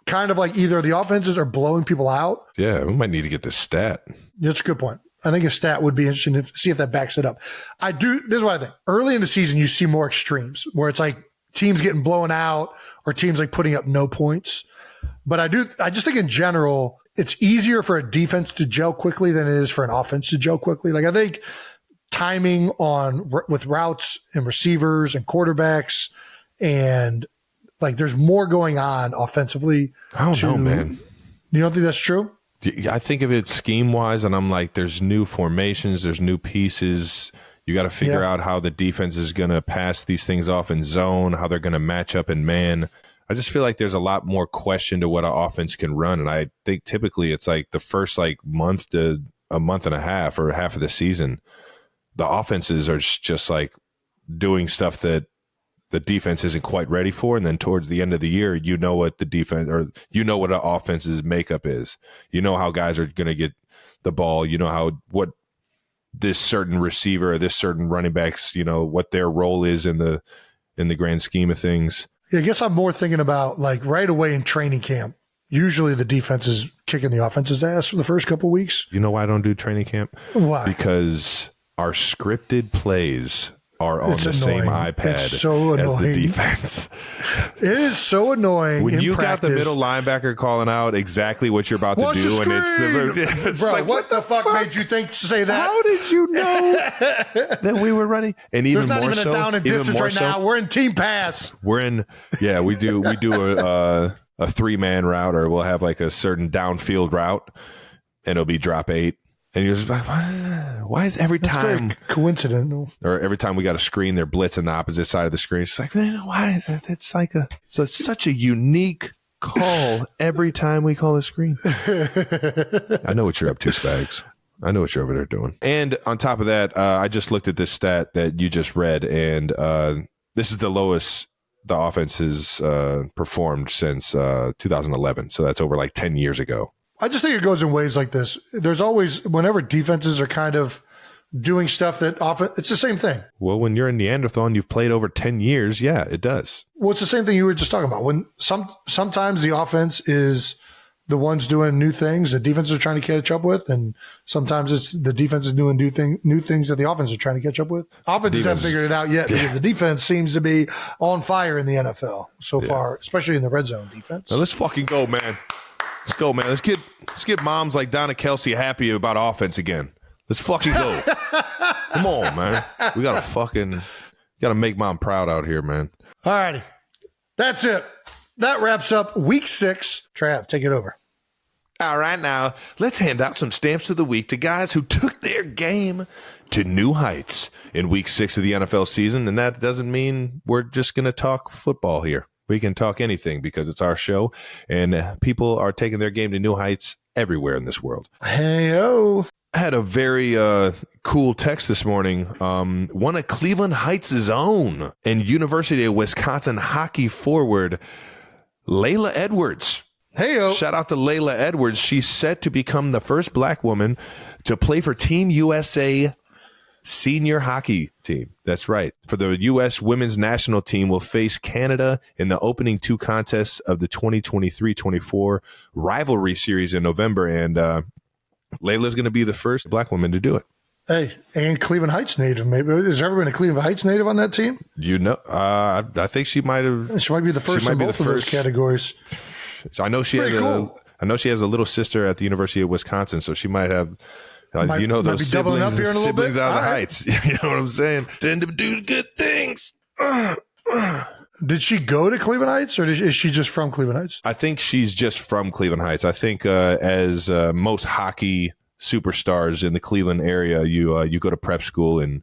kind of like either the offenses are blowing people out. Yeah, we might need to get this stat. That's a good point. I think a stat would be interesting to see if that backs it up. This is what I think. Early in the season, you see more extremes where it's like teams getting blown out or teams like putting up no points. But I just think in general, it's easier for a defense to gel quickly than it is for an offense to gel quickly. Like I think timing with routes and receivers and quarterbacks and like there's more going on offensively. I don't know, man. You don't think that's true? I think of it scheme-wise, and I'm like, there's new formations, there's new pieces. You got to figure out how the defense is going to pass these things off in zone, how they're going to match up in man. I just feel like there's a lot more question to what an offense can run, and I think typically it's like the first like month to a month and a half or half of the season, the offenses are just like doing stuff that the defense isn't quite ready for, and then towards the end of the year, you know what the defense or you know what an offense's makeup is. You know how guys are going to get the ball. You know what this certain receiver or this certain running backs, you know what their role is in the grand scheme of things. Yeah, I guess I'm more thinking about like right away in training camp. Usually the defense is kicking the offense's ass for the first couple of weeks. You know why I don't do training camp? Why? Because our scripted plays are on the same iPad it's so as the defense. It is so annoying. When you practice. got the middle linebacker calling out exactly what you're about to do, and it's bro, like, what the fuck made you think to say that? How did you know that we were running? And even there's not more even so, a down and distance right now. We're in team pass. We do a 3-man route, or we'll have like a certain downfield route, and it'll be drop 8. And you're just like, why is every time coincidental? Or every time we got a screen, they're blitzing the opposite side of the screen. It's like, why is that? It's like such a unique call every time we call a screen. I know what you're up to, Spags. I know what you're over there doing. And on top of that, I just looked at this stat that you just read, and this is the lowest the offense has performed since 2011. So that's over like 10 years ago. I just think it goes in waves like this. There's always, whenever defenses are kind of doing stuff that often it's the same thing. Well, when you're a Neanderthal and you've played over 10 years, yeah, it does. Well, it's the same thing you were just talking about. When sometimes the offense is the ones doing new things the defense are trying to catch up with, and sometimes it's the defense is doing new things that the offense are trying to catch up with. Offenses haven't figured it out yet because the defense seems to be on fire in the NFL so far, especially in the red zone defense. Now let's fucking go, man. Let's go, man. Let's get moms like Donna Kelce happy about offense again. Let's fucking go. Come on, man. We gotta make mom proud out here, man. All righty. That's it. That wraps up week 6. Trav, take it over. All right, now let's hand out some stamps of the week to guys who took their game to new heights in week 6 of the NFL season. And that doesn't mean we're just going to talk football here. We can talk anything because it's our show, and people are taking their game to new heights everywhere in this world. Hey-o. I had a very cool text this morning. One of Cleveland Heights' own and University of Wisconsin hockey forward, Layla Edwards. Hey-o. Shout out to Layla Edwards. She's set to become the first black woman to play for Team USA senior hockey team. That's right. For the U.S. women's national team will face Canada in the opening 2 contests of the 2023-24 rivalry series in November. And Layla's going to be the first black woman to do it. Hey, and Cleveland Heights native, maybe. Has there ever been a Cleveland Heights native on that team? You know, I think she might have. She might be the first in both of those categories. I know she has cool. I know she has a little sister at the University of Wisconsin, so she might have. You know those siblings out of the Heights. You know what I'm saying? Tend to do good things. Did she go to Cleveland Heights, or is she just from Cleveland Heights? I think she's just from Cleveland Heights. I think as most hockey superstars in the Cleveland area, you go to prep school and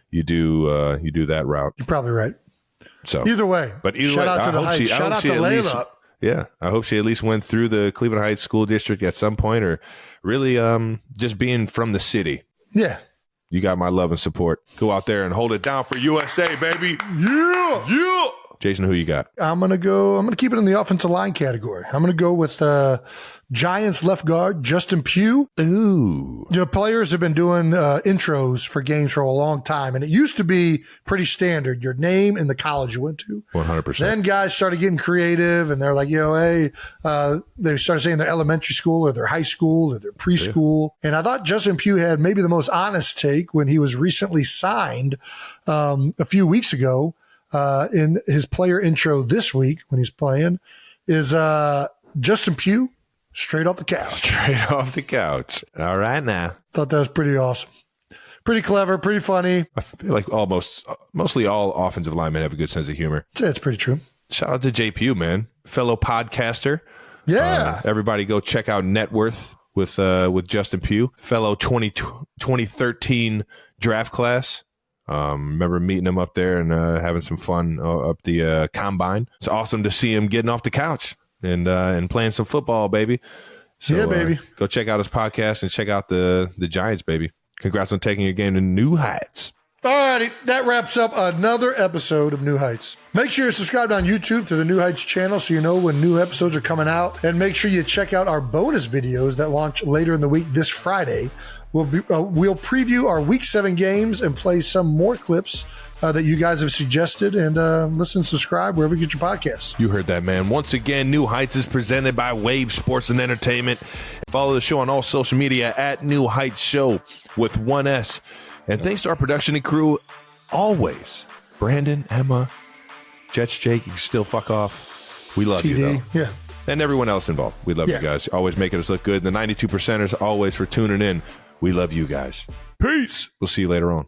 you do that route. You're probably right. So either way, shout out to the Heights. Shout out to Layla. Yeah, I hope she at least went through the Cleveland Heights School District at some point, or really just being from the city. Yeah. You got my love and support. Go out there and hold it down for USA, baby. Yeah. Yeah. Jason, who you got? I'm going to keep it in the offensive line category. I'm going to go with Giants left guard, Justin Pugh. Ooh. You know, players have been doing intros for games for a long time, and it used to be pretty standard, your name and the college you went to. 100%. Then guys started getting creative, and they're like, hey, they started saying their elementary school or their high school or their preschool. Yeah. And I thought Justin Pugh had maybe the most honest take when he was recently signed a few weeks ago. In his player intro this week when he's playing is Justin Pugh straight off the couch. Straight off the couch. All right now. Thought that was pretty awesome. Pretty clever, pretty funny. I feel like mostly all offensive linemen have a good sense of humor. It's pretty true. Shout out to J. Pugh, man. Fellow podcaster. Yeah. Everybody go check out Net Worth with Justin Pugh. Fellow 2013 draft class. Remember meeting him up there and having some fun up the combine. It's awesome to see him getting off the couch and playing some football, baby. So, yeah, baby. Go check out his podcast and check out the Giants, baby. Congrats on taking your game to new heights. All righty, that wraps up another episode of New Heights. Make sure you're subscribed on YouTube to the New Heights channel so you know when new episodes are coming out. And make sure you check out our bonus videos that launch later in the week this Friday. We'll preview our Week 7 games and play some more clips that you guys have suggested. And listen, subscribe wherever you get your podcasts. You heard that, man. Once again, New Heights is presented by Wave Sports and Entertainment. Follow the show on all social media at New Heights Show with 1S. And thanks to our production and crew, always. Brandon, Emma, Jets, Jake, you can still fuck off. We love you, though. Yeah. And everyone else involved. We love you guys. Always making us look good. The 92%ers, always for tuning in. We love you guys. Peace. We'll see you later on.